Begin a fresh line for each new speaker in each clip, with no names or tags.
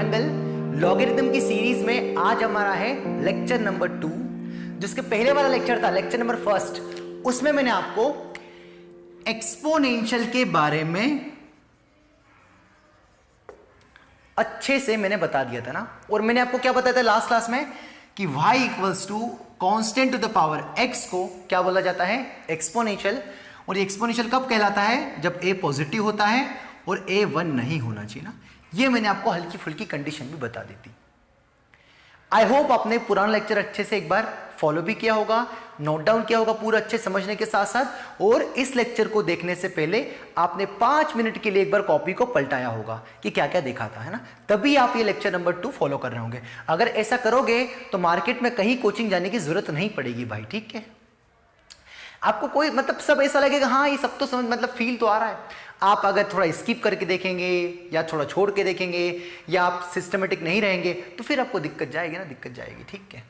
Triangle logarithm की series में आज हमारा है लेक्चर नंबर 2। जिसके पहले वाला लेक्चर था लेक्चर नंबर 1, उसमें मैंने आपको एक्सपोनेंशियल के बारे में अच्छे से मैंने बता दिया था ना। और मैंने आपको क्या बताया था लास्ट क्लास में कि y equals to constant to the power x को क्या बोला जाता है, एक्सपोनेंशियल। और ये एक्सपोनेंशियल कब कहलाता है, जब a पॉजिटिव होता है और a 1 नहीं होना चाहिए ना। ये मैंने आपको हल्की फुल्की कंडीशन भी बता दी थी। आई होप आपने पुराना लेक्चर अच्छे से एक बार फॉलो भी किया होगा, नोट डाउन किया होगा पूरा अच्छे समझने के साथ साथ। और इस लेक्चर को देखने से पहले आपने 5 मिनट के लिए एक बार कॉपी को पलटाया होगा कि क्या क्या देखा था, है ना। तभी आप ये लेक्चर नंबर 2 फॉलो कर रहे होंगे। अगर ऐसा करोगे तो मार्केट में कहीं कोचिंग जाने की जरूरत नहीं पड़ेगी भाई, ठीक है। आपको कोई मतलब सब ऐसा लगेगा हाँ ये सब तो समझ मतलब फील तो आ रहा है। आप अगर थोड़ा स्किप करके देखेंगे या थोड़ा छोड़ के देखेंगे या आप सिस्टमेटिक नहीं रहेंगे तो फिर आपको दिक्कत जाएगी ना, दिक्कत जाएगी, ठीक है।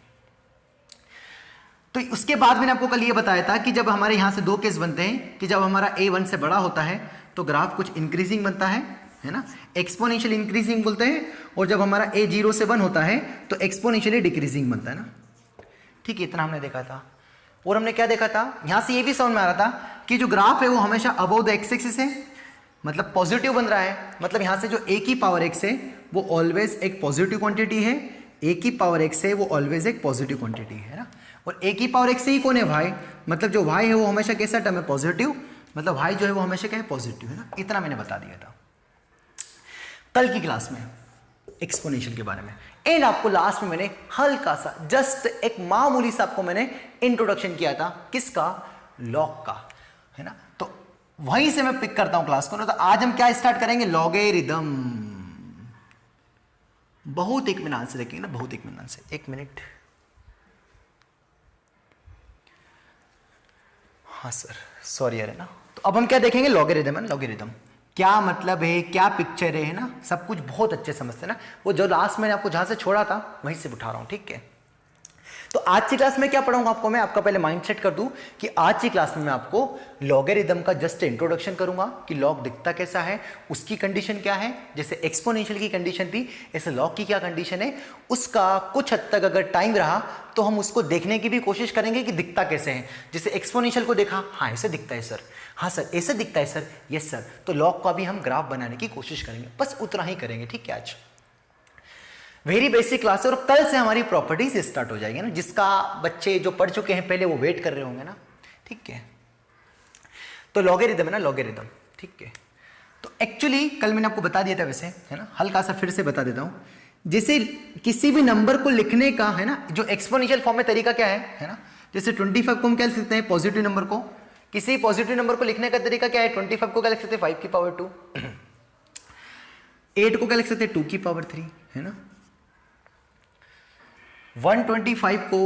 तो उसके बाद मैंने आपको कल ये बताया था कि जब हमारे यहां से 2 केस बनते हैं कि जब हमारा a 1 से बड़ा होता है तो ग्राफ कुछ इंक्रीजिंग बनता है ना, एक्सपोनेंशियल इंक्रीजिंग बोलते हैं। और जब हमारा a 0 से 1 होता है तो एक्सपोनेंशियली डिक्रीजिंग बनता है ना, ठीक है। इतना हमने देखा था। और हमने क्या देखा था, यहां से ये भी समझ में आ रहा था कि जो ग्राफ है वो हमेशा अबव द एक्स एक्सिस है, मतलब पॉजिटिव बन रहा है। मतलब यहां से जो a की पावर x है वो ऑलवेज एक पॉजिटिव क्वांटिटी है, a की पावर x है वो ऑलवेज एक पॉजिटिव क्वांटिटी है ना। और a की पावर x से ही कौन है, y, मतलब जो y है वो हमेशा कैसा टर्म है, पॉजिटिव, मतलब y जो है वो हमेशा क्या है, पॉजिटिव है ना। इतना मैंने बता दिया था कल की क्लास में एक्सपोनेंशियल के बारे में। एंड आपको लास्ट में मैंने हल्का सा जस्ट एक मामूली सा आपको मैंने इंट्रोडक्शन किया था, किसका, लॉग का, है ना। तो वहीं से मैं पिक करता हूं क्लास को ना। तो आज हम क्या स्टार्ट करेंगे, लॉगरिथम। बहुत इत्मीनान से देखेंगे ना, बहुत इत्मीनान से। एक मिनट, हाँ सर सॉरी यार, है ना। तो अब हम क्या देखेंगे, लॉगरिथम है ना। लॉगरिथम क्या मतलब है, क्या पिक्चर है ना, सब कुछ बहुत अच्छे समझते हैं ना। वो जो लास्ट मैंने आपको जहां से छोड़ा था वहीं से उठा रहा हूं, ठीक है। तो आज की क्लास में क्या पढ़ाऊंगा आपको मैं, आपका पहले माइंड सेट कर दूं कि आज की क्लास में मैं आपको लॉगरिथम का जस्ट इंट्रोडक्शन करूंगा कि लॉग दिखता कैसा है, उसकी कंडीशन क्या है। जैसे एक्सपोनेंशियल की कंडीशन थी ऐसे लॉग की क्या कंडीशन है, उसका कुछ हद तक अगर टाइम रहा तो हम उसको देखने की भी कोशिश करेंगे कि दिखता कैसे है। जैसे एक्सपोनेंशियल को देखा, हाँ ऐसे दिखता है सर, हाँ सर ऐसे दिखता है सर, यस सर। तो लॉग का भी हम ग्राफ बनाने की कोशिश करेंगे, बस उतना ही करेंगे, ठीक है। आज वेरी बेसिक क्लास है और कल से हमारी प्रॉपर्टीज स्टार्ट हो जाएगी ना। जिसका बच्चे जो पढ़ चुके हैं पहले वो वेट कर रहे होंगे ना, ठीक है। तो लॉगरिथम है ना, लॉगरिथम, ठीक है। तो एक्चुअली कल मैंने आपको बता दिया था वैसे, है ना, हल्का सा फिर से बता देता हूं। जैसे किसी भी नंबर को लिखने का, है ना, जो एक्सपोनेंशियल फॉर्म में तरीका क्या है ना। जैसे 25 को हम क्या लिख सकते हैं, पॉजिटिव नंबर को। किसी पॉजिटिव नंबर को लिखने का तरीका क्या है, 25 को क्या लिख सकते हैं, 5 की पावर 2। 8 को क्या लिख सकते हैं, 2 की पावर 3, है ना। 125 को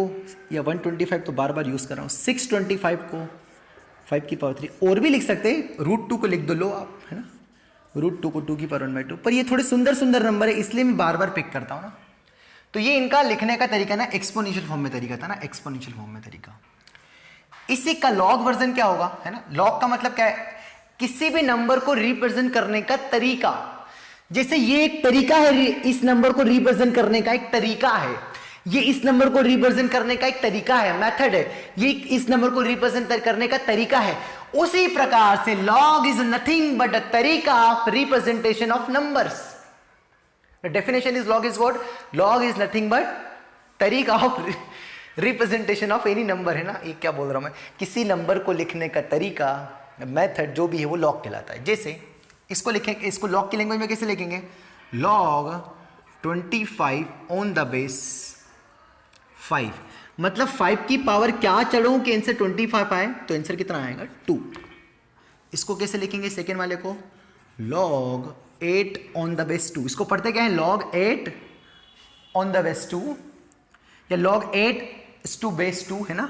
या 125 तो बार बार यूज कर रहा हूं, 625 को 5 की पावर 3 और भी लिख सकते हैं, √2 को लिख दो, लो आप, है ना, √2 को 2 की पावर 1/2। पर ये थोड़े सुंदर सुंदर नंबर है इसलिए मैं बार बार पिक करता हूं ना। तो ये इनका लिखने का तरीका ना एक्सपोनेंशियल फॉर्म में तरीका था ना, एक्सपोनेंशियल फॉर्म में तरीका। इसी का लॉग वर्जन क्या होगा, है ना। लॉग का मतलब क्या है, किसी भी नंबर को रिप्रेजेंट करने का तरीका। जैसे ये एक तरीका है, इस नंबर को रिप्रेजेंट करने का एक तरीका है, ये इस नंबर को रिप्रेजेंट करने का एक तरीका है, मेथड है, ये इस नंबर को रिप्रेजेंट करने का तरीका है। उसी प्रकार से log is nothing but a तरीका of representation of numbers. The definition is log is what, log is nothing but तरीका of representation of any number, है ना। ये क्या बोल रहा हूं मैं, किसी नंबर को लिखने का तरीका, मेथड जो भी है वो लॉग कहलाता है। जैसे इसको लिखेंगे, इसको लॉग की लैंग्वेज में कैसे लिखेंगे, लॉग 25 ऑन द बेस 5, मतलब 5 की पावर क्या चढ़ो कि आंसर 25 आए, तो आंसर कितना आएगा, 2। इसको कैसे लिखेंगे सेकेंड वाले को, log 8 ऑन द बेस 2। इसको पढ़ते क्या है, log 8 ऑन द बेस 2 या log 8 टू बेस 2, है ना।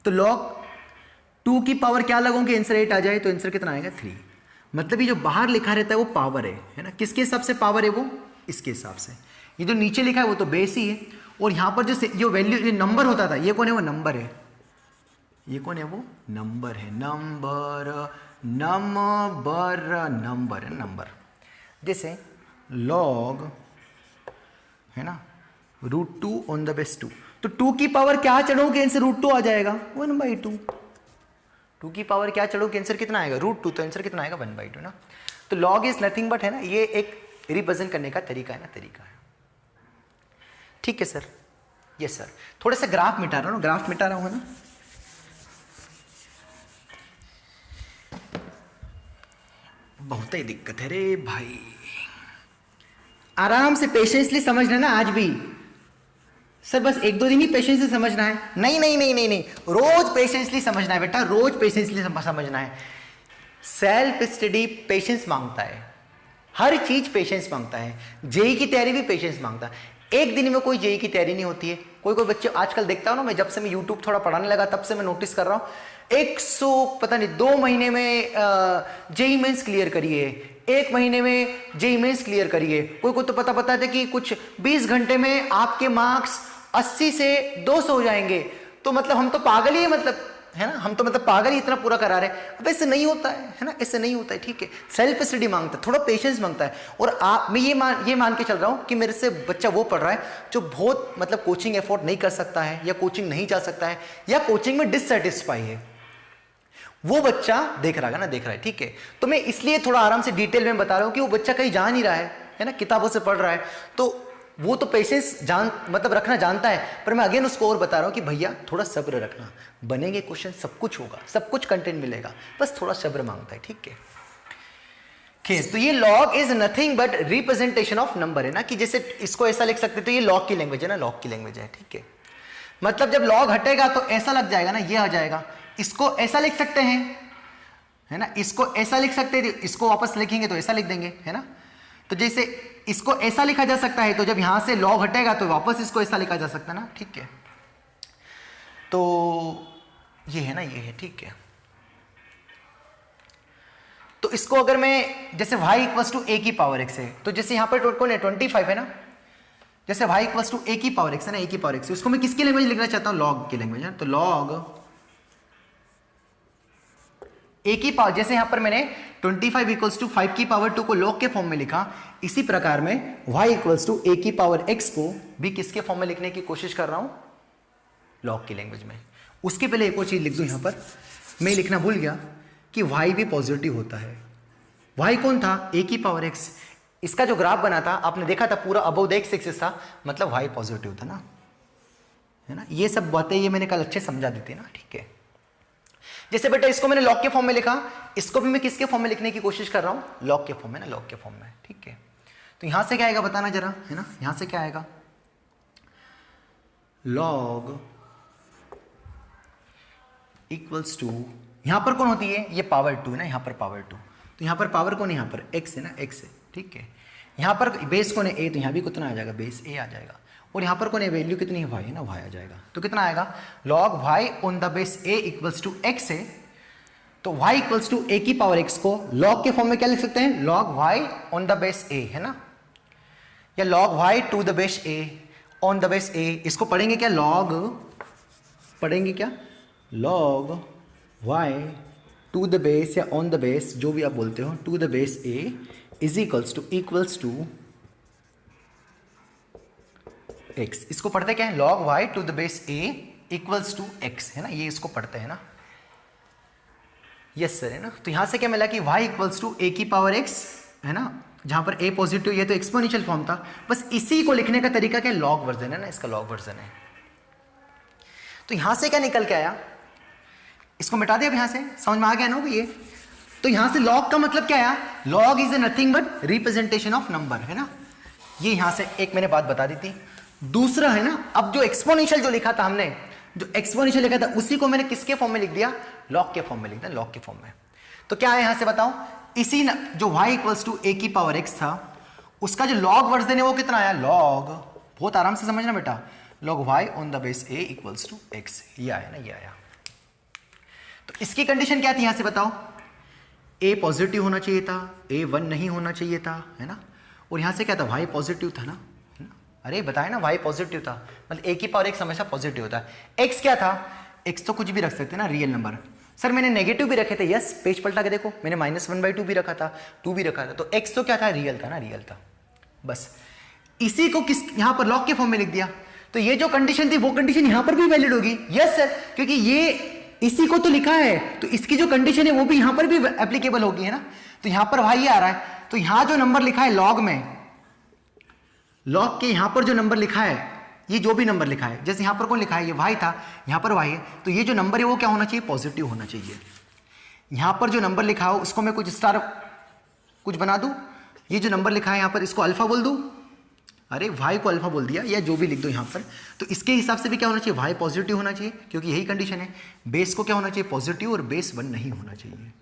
तो log 2 की पावर क्या लगोगे, आंसर 8 आ जाए तो आंसर कितना आएगा, 3। मतलब ये जो बाहर लिखा रहता है वो पावर है ना। किसके हिसाब से पावर है, वो इसके हिसाब से। ये जो नीचे लिखा है वो तो बेस ही है। और यहां पर जो वैल्यू, ये नंबर होता था, ये कौन है, वो नंबर है। ये कौन है, वो नंबर है, नंबर नंबर नंबर है, नंबर। जैसे log है ना, √2 ऑन द बेस 2, तो 2 की पावर क्या चढ़ोगे आंसर √2 आ जाएगा 1/2। 2 की पावर क्या चढ़ोगे आंसर कितना आएगा √2, तो आंसर कितना आएगा 1/2 ना। तो लॉग इज नथिंग बट, है ना, ये एक रिप्रेजेंट करने का तरीका है ना, तरीका है। ठीक है सर, यस सर। थोड़ा सा ग्राफ मिटा रहा हूँ, ग्राफ मिटा रहा हूँ ना, बहुत ही दिक्कत है रे भाई। आराम से पेशेंसली समझना ना आज भी सर, बस 1-2 दिन ही पेशेंस से समझना है। नहीं नहीं नहीं नहीं नहीं, रोज पेशेंसली समझना है बेटा, रोज पेशेंसली समझना है। सेल्फ स्टडी पेशेंस मांगता है, हर चीज पेशेंस मांगता है। जेई की तैयारी भी पेशेंस मांगता है। एक दिन में कोई जेई की तैयारी नहीं होती है। कोई कोई बच्चे आजकल देखता हूं ना मैं, जब से मैं यूट्यूब थोड़ा पढ़ाने लगा तब से मैं नोटिस कर रहा हूं 100 पता नहीं 2 महीने में जेई मेंस क्लियर करिए, 1 महीने में जेई मेंस क्लियर करिए। कोई को तो पता है कि कुछ 20 घंटे में आपके मार्क्स 80 से 200 हो जाएंगे। तो मतलब हम तो पागल ही है, मतलब है ना, हम तो मतलब पागल ही इतना पूरा करा रहे हैं। अब ऐसे नहीं होता है ना, ऐसे नहीं होता है। ठीक है, सेल्फ स्टडी मांगता है, थोड़ा पेशेंस मांगता है। और मैं ये मान के चल रहा हूं कि मेरे से बच्चा वो पढ़ रहा है जो बहुत मतलब कोचिंग एफोर्ड नहीं कर सकता है, या कोचिंग नहीं जा सकता है, या कोचिंग में डिससेटिस्फाई है। वो बच्चा देख रहा है ना, देख रहा है। ठीक है, तो मैं इसलिए थोड़ा आराम से डिटेल में बता रहा हूं कि वो बच्चा कहीं जा नहीं रहा है ना, किताबों से पढ़ रहा है, तो वो तो पेशेंस मतलब रखना जानता है। पर मैं अगेन उसको और बता रहा हूं कि भैया थोड़ा सब्र रखना, बनेंगे क्वेश्चन, सब कुछ होगा, सब कुछ कंटेंट मिलेगा, बस थोड़ा सब्र मांगता है। ठीक है, तो ये log is nothing but representation of number, है ना, कि जैसे इसको ऐसा लिख सकते, तो ये लॉग की लैंग्वेज है ना, लॉग की लैंग्वेज है। ठीक है, मतलब जब लॉग हटेगा तो ऐसा लग जाएगा ना, ये आ जाएगा। इसको ऐसा लिख सकते हैं, है ना, इसको ऐसा लिख सकते हैं, इसको वापस लिखेंगे तो ऐसा लिख देंगे, है ना। तो जैसे इसको ऐसा लिखा जा सकता है, तो जब यहां से लॉग हटेगा तो वापस इसको ऐसा लिखा जा सकता है ना। ठीक है, तो ये है ना, ये है। ठीक है, तो इसको अगर मैं जैसे y = a की पावर x है, तो जैसे यहां पर कौन है 25 है ना, जैसे y = a की पावर x है ना, a की पावर x, उसको मैं किसकी लैंग्वेज लिखना चाहता हूं, लॉग की लैंग्वेज है। तो लॉग a की पावर, जैसे यहां पर मैंने 25 = 5 की पावर 2 को लॉग के फॉर्म में लिखा, इसी प्रकार में y = a की पावर x को भी किसके फॉर्म में लिखने की कोशिश कर रहा हूं, लॉग की लैंग्वेज में। उसके पहले एक और चीज लिख दूं, यहां पर मैं लिखना भूल गया कि y भी पॉजिटिव होता है। y कौन था, a की पावर x। इसका जो ग्राफ बना था आपने देखा था, पूरा अबव द x एक्सिस था, मतलब y पॉजिटिव था ना, है ना। ये सब बातें ये मैंने कल अच्छे समझा दी थी ना। ठीक है, जैसे बेटा इसको मैंने लॉग के फॉर्म में लिखा, इसको भी मैं किसके फॉर्म में लिखने की कोशिश कर रहा हूं, लॉग के फॉर्म में ना, लॉग के फॉर्म में। ठीक है, तो यहां से क्या आएगा बताना जरा, है ना, यहां से क्या आएगा, लॉग = यहां पर कौन होती है, ये पावर 2 है ना, यहां पर पावर 2, तो यहां पर पावर कौन है, यहां पर x है ना, x है। ठीक है, यहां पर बेस कौन है, a, तो यहां भी कितना आ जाएगा, बेस a आ जाएगा। और यहां पर कौन है, वैल्यू कितनी है, y है ना, y आ जाएगा। तो कितना आएगा, log y on the base a = x है। तो y = a की पावर x को log के फॉर्म में क्या लिख सकते हैं, log y on the base a, है ना, या log y to the base a on the base a। इसको पढ़ेंगे क्या, log पढ़ेंगे क्या, log y to the base या ऑन द बेस, जो भी आप बोलते हो, to the base a equals to x। इसको पढ़ते क्या है, log y to the base a equals to x, है ना, ये इसको पढ़ते हैं ना। यस सर, है ना। तो यहां से क्या मिला कि y = a की पावर x, है ना, जहां पर a पॉजिटिव, ये तो एक्सपोनेंशियल फॉर्म था। बस इसी को लिखने का तरीका क्या, लॉग वर्जन है ना, इसका लॉग वर्जन है। तो यहां से क्या निकल के आया, इसको मिटा दिया, यहां से समझ में आ गया ना ये। तो यहां से लॉग का मतलब क्या आया, log is nothing but representation of number, है ना। ये यहां से एक मैंने बात बता दी थी। दूसरा है ना, अब जो एक्सपोनेंशियल जो लिखा था हमने, जो एक्सपोनेंशियल लिखा था, उसी को मैंने किसके फॉर्म में लिख दिया, लॉग के फॉर्म में लिख दिया, लॉग के फॉर्म में। तो क्या है यहां से बताओ, इसी जो y = a की पावर x था, उसका जो लॉग वर्जन है वो कितना आया, लॉग, बहुत आराम से समझना बेटा, log y on the base a equals to x, ये आया ना, ये आया। तो इसकी कंडीशन क्या थी यहां से बताओ, a पॉजिटिव होना चाहिए था, a 1 नहीं होना चाहिए था, है ना। और यहां से क्या था, y पॉजिटिव था ना, है ना? अरे बताए ना, y पॉजिटिव था, मतलब a की पावर x हमेशा पॉजिटिव होता है। x क्या था, x तो कुछ भी रख सकते हैं ना, रियल नंबर। सर मैंने नेगेटिव भी रखे थे, यस, पेज पलटा के देखो, मैंने -1/2 भी रखा था, 2 भी रखा था, तो x तो क्या था, रियल था ना, रियल था। बस इसी को किस यहां पर लॉग के फॉर्म में लिख दिया, तो ये जो कंडीशन थी वो कंडीशन यहां पर भी वैलिड होगी। यस सर, क्योंकि ये इसी को तो लिखा है, तो इसकी जो कंडीशन है वो भी यहां पर भी एप्लीकेबल होगी, है ना। तो यहां पर y आ रहा है, तो यहां जो नंबर लिखा है लॉग में, लॉग के यहां पर जो नंबर लिखा है, ये जो भी नंबर लिखा है, जैसे यहां पर कौन लिखा है, ये y था, यहां पर y है, तो ये जो नंबर है वो क्या होना चाहिए, पॉजिटिव होना चाहिए। यहां पर जो नंबर लिखा हो उसको मैं कुछ स्टार कुछ बना दूं, ये जो नंबर लिखा है यहां पर इसको अल्फा बोल दूं, अरे y को अल्फा बोल दिया, या जो भी लिख दो यहां पर, तो इसके हिसाब से भी क्या होना चाहिए, y पॉजिटिव होना चाहिए, क्योंकि यही कंडीशन है। बेस को क्या होना चाहिए, पॉजिटिव, और बेस 1 नहीं होना चाहिए,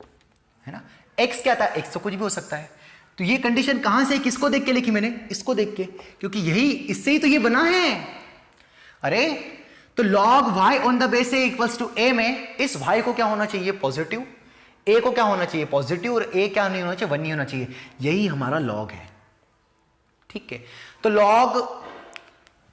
है ना। x क्या था, x तो कुछ भी हो सकता है। तो ये कंडीशन कहां से, किसको देख के लिखी मैंने, इसको देख के, क्योंकि यही इससे ही तो ये बना है। अरे तो log y on the base a equals to a में इस y को क्या होना चाहिए, पॉजिटिव, a को क्या होना चाहिए, पॉजिटिव, और a क्या नहीं होना चाहिए, 1 नहीं होना चाहिए। यही हमारा log है, ठीक है। तो log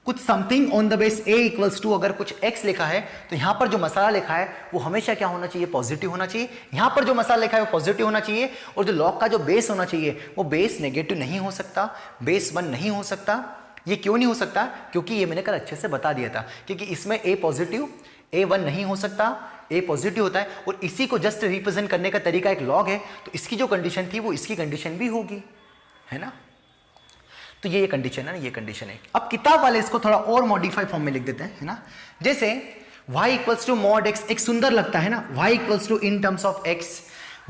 कुछ something on the base a equals to, अगर कुछ x लिखा है तो यहां पर जो मसाला लिखा है वो हमेशा क्या होना चाहिए, पॉजिटिव होना चाहिए। यहां पर जो मसाला लिखा है वो पॉजिटिव होना चाहिए, और जो log का जो बेस होना चाहिए वो बेस नेगेटिव नहीं हो सकता, बेस 1 नहीं हो सकता। ये क्यों नहीं हो सकता, क्योंकि ये मैंने कल अच्छे से बता दिया था, क्योंकि इसमें a पॉजिटिव, a 1 नहीं हो सकता, a पॉजिटिव होता है, और इसी को जस्ट रिप्रेजेंट करने का तरीका एक log है। तो इसकी जो कंडीशन थी वो इसकी कंडीशन भी होगी, है ना। तो ये कंडीशन है ना, ये कंडीशन है। अब किताब वाले इसको थोड़ा और मॉडिफाई फॉर्म में लिख देते हैं, है ना। जैसे y equals to mod x, एक सुंदर लगता है ना, y equals to in terms of x,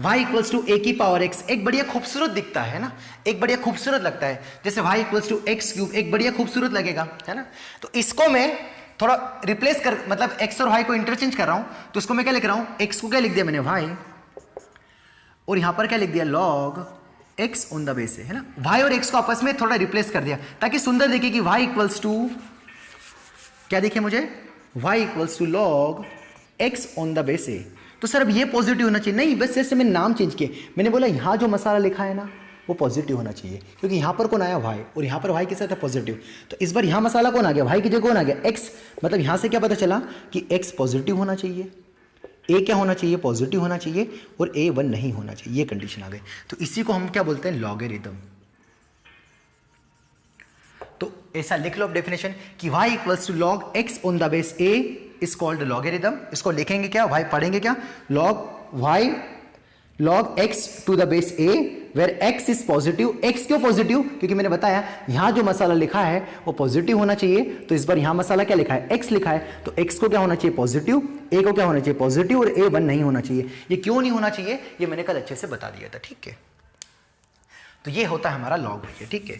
y equals to a की पावर x, एक बढ़िया खूबसूरत दिखता है ना, एक बढ़िया खूबसूरत लगता है। जैसे y equals to x cube, एक बढ़िया खूबसूरत लगेगा, है ना। तो इसको मैं थोड़ा रिप्लेस कर, मतलब x और y को इंटरचेंज कर रहा हूं, तो इसको मैं क्या लिख रहा हूं, x को क्या लिख दिया मैंने y, और यहां पर क्या लिख दिया log x on the base है ना। y और x को आपस में थोड़ा रिप्लेस कर दिया ताकि सुंदर दिखे कि y इक्वल्स टू क्या दिखे मुझे, y equals to log x on the base है। तो सर अब ये पॉजिटिव होना चाहिए, नहीं, बस जैसे मैंने नाम चेंज किया, मैंने बोला यहां जो मसाला लिखा है ना वो पॉजिटिव होना चाहिए, क्योंकि यहां पर कौन आया, y, और यहां पर y के साथ है पॉजिटिव। तो इस बार यहां मसाला कौन आ गया, y की जगह कौन आ गया, x, मतलब यहां से क्या पता चला कि x पॉजिटिव होना चाहिए, a क्या होना चाहिए, पॉजिटिव होना चाहिए, और a 1 नहीं होना चाहिए, ये कंडीशन आ गई। तो इसी को हम क्या बोलते हैं, लॉगरिथम। तो ऐसा लिख लो डेफिनेशन कि y equals to log x on the base a is called logarithm. इसको लिखेंगे क्या, y पढ़ेंगे क्या, log y log x to the base a where x is positive. x क्यों पॉजिटिव, क्योंकि मैंने बताया यहां जो मसाला लिखा है वो पॉजिटिव होना चाहिए। तो इस बार यहां मसाला क्या लिखा है, x लिखा है, तो x को क्या होना चाहिए, पॉजिटिव, a को क्या होना चाहिए, पॉजिटिव, और a 1 नहीं होना चाहिए। ये क्यों नहीं होना चाहिए, ये मैंने कल अच्छे से बता दिया था, ठीक है। तो ये होता है हमारा log भैया, ठीक है।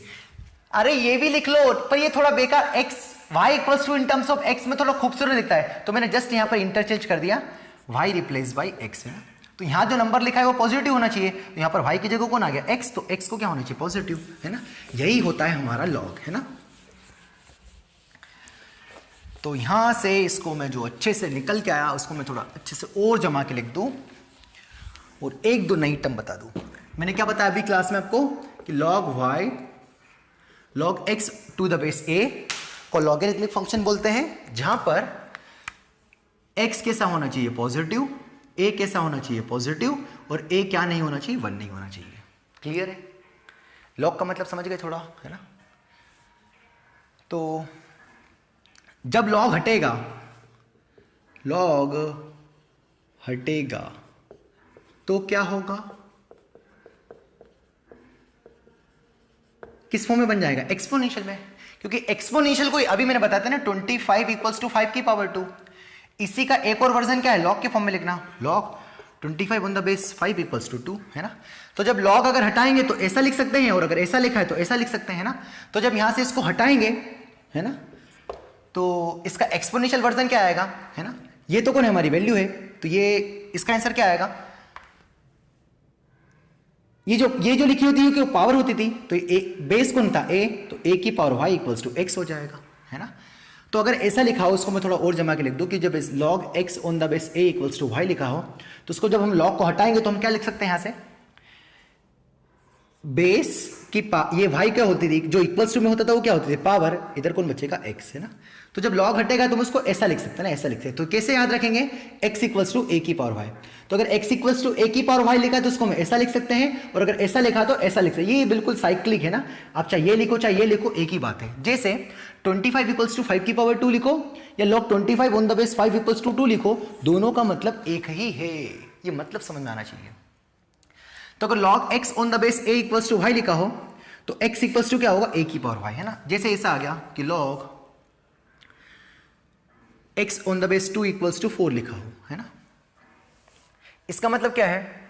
अरे ये भी लिख लो, पर ये थोड़ा बेकार, x y equals to in terms of x में थोड़ा खूबसूरत दिखता है, तो मैंने जस्ट यहां पर इंटरचेंज कर दिया, y रिप्लेस बाई x, है ना। तो यहां जो नंबर लिखा है वो पॉजिटिव होना चाहिए, तो यहां पर y की जगह कौन आ गया, x, तो x को क्या होना चाहिए, पॉजिटिव, है ना। यही होता है हमारा log, है ना। तो यहां से इसको मैं जो अच्छे से निकल के आया उसको मैं थोड़ा अच्छे से और जमा के लिख दूं, और एक दो नई टर्म बता दूं। मैंने क्या बताया अभी क्लास में आपको कि log y log x to the base a को लॉगरिथमिक फंक्शन बोलते हैं, जहां पर x कैसा होना चाहिए, पॉजिटिव, a कैसा होना चाहिए, पॉजिटिव, और a क्या नहीं होना चाहिए, 1 नहीं होना चाहिए। क्लियर है, log का मतलब समझ गए थोड़ा, है ना। तो जब log हटेगा, log हटेगा तो क्या होगा, किस फॉर्म में बन जाएगा, एक्सपोनेंशियल में, क्योंकि एक्सपोनेंशियल को अभी मैंने बताया था ना 25 इक्वल्स टू 5 की पावर 2। इसी का एक और वर्जन क्या है, log के फॉर्म में लिखना, log 25 on the base 5 equals to 2, है ना। तो जब log अगर हटाएंगे तो ऐसा लिख सकते हैं, और अगर ऐसा लिखा है तो ऐसा लिख सकते हैं ना। तो जब यहां से इसको हटाएंगे, है ना, तो इसका एक्सपोनेंशियल वर्जन क्या आएगा, है ना। ये तो कौन है, हमारी वैल्यू है, तो ये इसका आंसर क्या आएगा, ये जो लिखी होती है कि वो पावर होती थी, तो बेस कौन था, a, तो a की power y equals to x हो जाएगा, है ना। तो अगर ऐसा लिखा हो, उसको मैं थोड़ा और जमा के लिख दूं कि जब log x on the base a equals to y लिखा हो, तो उसको जब हम log को हटाएंगे तो हम क्या लिख सकते हैं, यहां से बेस की ये y क्या होती थी, जो इक्वल्स टू में होता था वो क्या होती थी, पावर, इधर कौन बचेगा x, है ना। तो जब log हटेगा तो हम उसको ऐसा लिख सकते हैं ना, ऐसा लिखते हैं। तो कैसे याद रखेंगे, x इक्वल्स टू a की पावर y। तो अगर x इक्वल्स टू a की पावर y लिखा है तो उसको हम ऐसा लिख सकते हैं, और अगर ऐसा लिखा तो ऐसा लिख सकते हैं। ये बिल्कुल साइक्लिक है ना, आप चाहे ये लिखो चाहे ये लिखो, एक ही बात है। जैसे 25 इक्वल्स टू 5 की पावर 2 लिखो, या log 25 on the base 5 equals to 2 लिखो, दोनों का मतलब एक ही है। ये मतलब समझ में आना चाहिए। तो अगर log x on the base a equals to y लिखा हो तो x इक्वल्स टू क्या होगा, a की पावर y, है ना। जैसे ऐसा आ गया कि log x on the base 2 equals to 4 लिखा हो, है ना। इसका मतलब क्या है,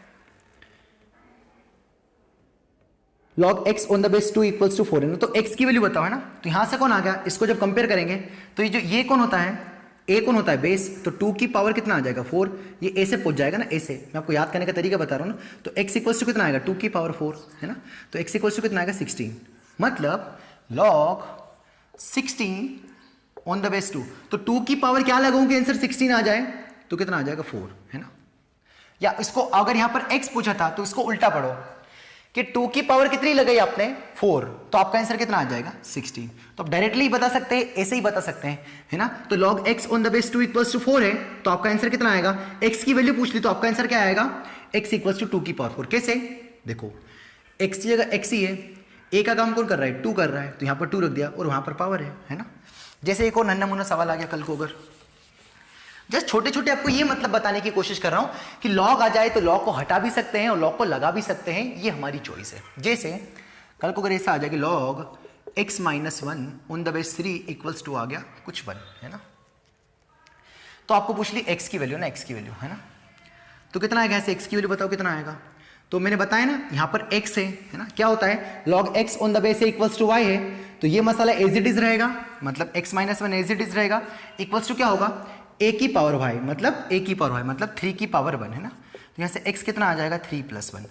log x on the base 2 equals to 4 है ना, तो x की वैल्यू बताओ, है ना। तो यहां से कौन आ गया, इसको जब कंपेयर करेंगे तो ये कौन होता है, a कौन होता है, बेस। तो 2 की पावर कितना आ जाएगा, 4। ये a से पहुंच जाएगा ना, a से। मैं आपको याद करने का तरीका बता रहा हूं ना। तो x इक्वल्स टू कितना आएगा, 2 की पावर 4, है ना। तो x इक्वल्स टू कितना आएगा, 16। मतलब log 16 ऑन द बेस 2। तो 2 की पावर क्या लगाऊंगी, आंसर 16 आ जाए तो कितना आ जाएगा, 4, है ना। या इसको अगर यहां पर x पूछा था तो इसको उल्टा पढ़ो कि 2 की पावर कितनी लगाई आपने, 4, तो आपका आंसर कितना आ जाएगा, 16। तो आप डायरेक्टली बता सकते हैं, ऐसे ही बता सकते हैं, है ना। तो log x on the base 2 equals to 4 है, तो आपका आंसर कितना आएगा, x की वैल्यू पूछ ली तो आपका आंसर क्या आएगा, x इक्वल्स टू 2 की पावर 4। कैसे, देखो x की जगह x ही है, a का काम कौन कर रहा है, 2 कर रहा है, तो यहां पर 2 रख दिया और वहां पर पावर है ना। जैसे एक और नन्ना मुन्ना सवाल आ गया कल को, अगर जस्ट छोटे छोटे आपको ये मतलब बताने की कोशिश कर रहा हूं कि लॉग आ जाए तो लॉग को हटा भी सकते हैं और लॉग को लगा भी सकते हैं, ये हमारी चॉइस है। जैसे कल को अगर ऐसा आ जाए कि log x minus 1 on the base 3 equals to आ गया कुछ 1, है ना। तो आपको पूछ ली x की वैल्यू ना, x की वैल्यू, है ना। तो कितना आएगा, ऐसे x की वैल्यू बताओ कितना आएगा। तो मैंने बताया ना यहाँ पर x है ना, क्या होता है, log x on the base equals to y है, तो ये मसाला एज इट इज रहेगा, मतलब x minus 1 as it is रहेगा, इक्वल्स टू क्या होगा, a की पावर y, मतलब a की पावर y मतलब 3 की पावर 1, है ना। तो यहाँ से x कितना आ जाएगा, 3 प्लस 1,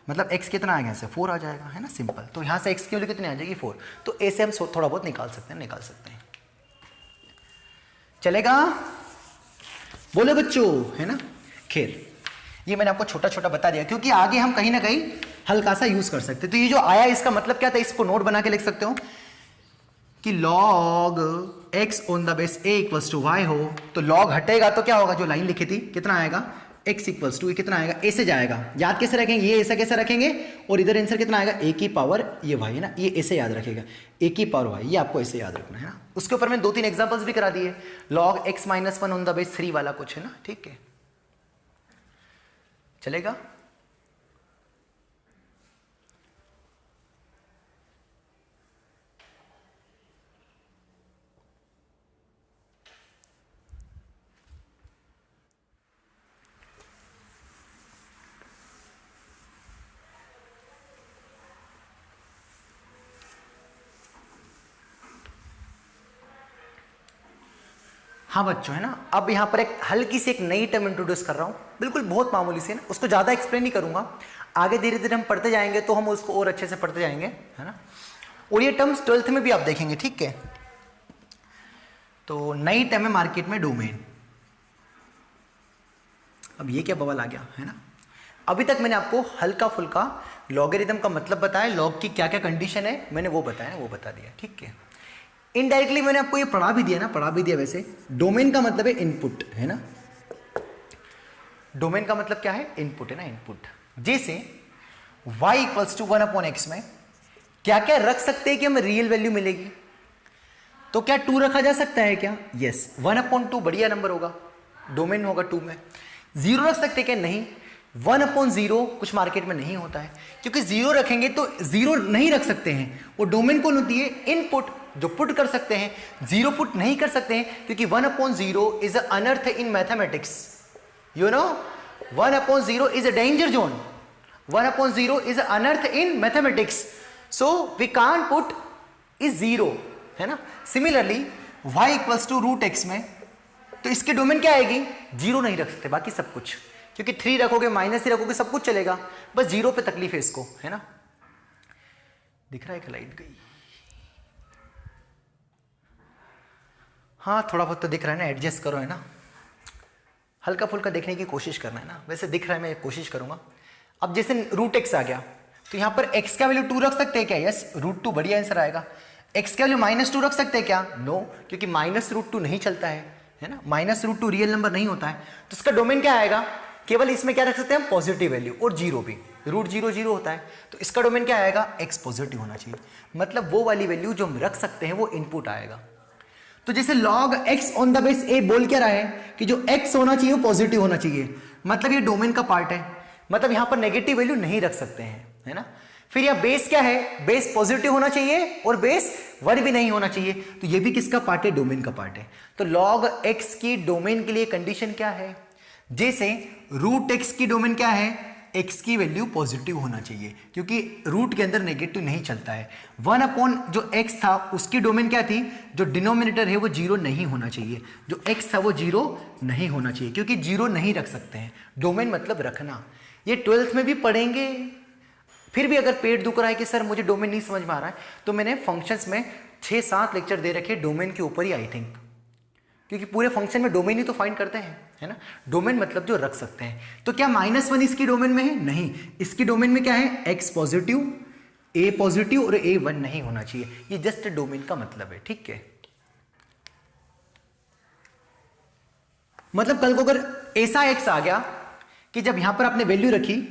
मतलब x कितना आ गया, यहाँ से 4 आ जाएगा, है ना, सिंपल। तो यहाँ से x की वैल्यू कितनी आ जाएगी, 4। तो a से हम थोड़ा बहुत निकाल सकते हैं, चलेगा, बोले बच्चों, है ना। खैर ये मैंने आपको छोटा छोटा बता दिया क्योंकि आगे हम कहीं ना कहीं हल्का सा यूज कर सकते हैं। तो ये जो आया इसका मतलब क्या था, इसको नोट बना के लिख सकते हो कि log x on the base a equals to y हो, तो log हटेगा तो क्या होगा, जो लाइन लिखी थी कितना आएगा, x इक्वल्स टू कितना आएगा, a से जाएगा। याद कैसे रखेंगे, ये ऐसा कैसे रखेंगे, और इधर आंसर कितना आएगा, a की पावर ये y, है ना, ये ऐसे याद रखेगा, a की पावर y, ये आपको ऐसे याद रखना है ना। उसके ऊपर मैंने 2-3 एग्जांपल्स भी करा दिए, log x minus 1 on the base 3 वाला कुछ, है ना, ठीक है, चलेगा। हाँ बच्चों, है ना। अब यहाँ पर एक हल्की सी एक नई टर्म इंट्रोड्यूस कर रहा हूँ, बिल्कुल बहुत मामूली सी, है ना, उसको ज़्यादा एक्सप्लेन नहीं करूँगा, आगे धीरे धीरे हम पढ़ते जाएंगे तो हम उसको और अच्छे से पढ़ते जाएंगे, है ना। और ये टर्म्स 12th में भी आप देखेंगे, ठीक है। तो नई टर्म है मार्केट में, डोमेन। अब ये क्या बवाल आ गया, है ना। अभी तक मैंने आपको हल्का फुल्का लॉगरिथम का मतलब बताया, लॉग की क्या क्या कंडीशन है मैंने वो बताया, वो बता दिया, ठीक है। इनडायरेक्टली मैंने आपको ये पढ़ा भी दिया ना, पढ़ा भी दिया। वैसे डोमेन का मतलब है इनपुट, है ना। डोमेन का मतलब क्या है, इनपुट, है ना, इनपुट। जैसे y इक्वल्स टू 1/x में क्या क्या रख सकते हैं कि हमें रियल वैल्यू मिलेगी, तो क्या 2 रखा जा सकता है क्या, यस। 1/2 बढ़िया नंबर होगा, डोमेन होगा 2 में। 0 रख सकते हैं क्या, नहीं। 1/0 कुछ मार्केट में नहीं होता है, क्योंकि 0 रखेंगे तो 0 नहीं रख सकते हैं, वो डोमेन कौन होती है, इनपुट, जो पुट कर सकते हैं। 0 पुट नहीं कर सकते हैं क्योंकि 1/0 इज अनर्थ in mathematics, you know. 1/0 is a danger zone, 1/0 is अनर्थ in mathematics, so we can't put is 0, है ना। Similarly y equals to √x में, तो इसके डोमेन क्या आएगी, 0 नहीं रख सकते, बाकी सब कुछ, क्योंकि 3 रखोगे -3 रखोगे सब कुछ चलेगा, बस 0 पे तकलीफ है इसको, है ना। दिख रहा है कि लाइट गई, हाँ थोड़ा बहुत तो दिख रहा है ना, एडजस्ट करो, है ना, हल्का फुल्का देखने की कोशिश करना है ना। वैसे दिख रहा है, मैं कोशिश करूंगा। अब जैसे √x आ गया तो यहां पर x का वैल्यू 2 रख सकते हैं क्या? यस, √2 बढ़िया आंसर आएगा। x का वैल्यू -2 रख सकते हैं क्या? नो, क्योंकि -√2 नहीं चलता है ना, -√2 रियल नंबर नहीं होता है। तो इसका डोमेन क्या आएगा? केवल इसमें क्या रख सकते हैं हम? पॉजिटिव वैल्यू, और जीरो भी, √0 होता है। तो इसका डोमेन क्या आएगा? x पॉजिटिव होना चाहिए, मतलब वो वाली वैल्यू जो हम रख सकते हैं वो इनपुट आएगा। तो जैसे log x on the base a बोल क्या रहा है कि जो x होना चाहिए वो पॉजिटिव होना चाहिए, मतलब ये डोमेन का पार्ट है, मतलब यहां पर नेगेटिव वैल्यू नहीं रख सकते हैं, है ना। फिर यह बेस क्या है? बेस पॉजिटिव होना चाहिए और बेस 1 भी नहीं होना चाहिए, तो ये भी किसका पार्ट है? डोमेन का पार्ट है। तो log x की डोमेन के लिए कंडीशन क्या है? जैसे √x की डोमेन क्या है? x की वैल्यू पॉजिटिव होना चाहिए, क्योंकि रूट के अंदर नेगेटिव नहीं चलता है। 1 जो x था उसकी डोमेन क्या थी? जो डिनोमिनेटर है वो 0 नहीं होना चाहिए, जो x था वो 0 नहीं होना चाहिए, क्योंकि 0 नहीं रख सकते हैं। डोमेन मतलब रखना, ये 12th में भी पढ़ेंगे। फिर भी अगर पेट दुख रहा है कि सर मुझे डोमेन नहीं समझ में आ रहा है, तो मैंने फंक्शंस में 6-7 लेक्चर दे रखे डोमेन के ऊपर ही, आई थिंक, क्योंकि पूरे फंक्शन में डोमेन ही तो फाइंड करते हैं, है ना। डोमेन मतलब जो रख सकते हैं। तो क्या -1 इसकी डोमेन में है? नहीं, इसकी डोमेन में क्या है? x पॉजिटिव, a पॉजिटिव और a 1 नहीं होना चाहिए, ये जस्ट डोमेन का मतलब है, ठीक है। मतलब कल को अगर ऐसा x आ गया कि जब यहां पर आपने वैल्यू रखी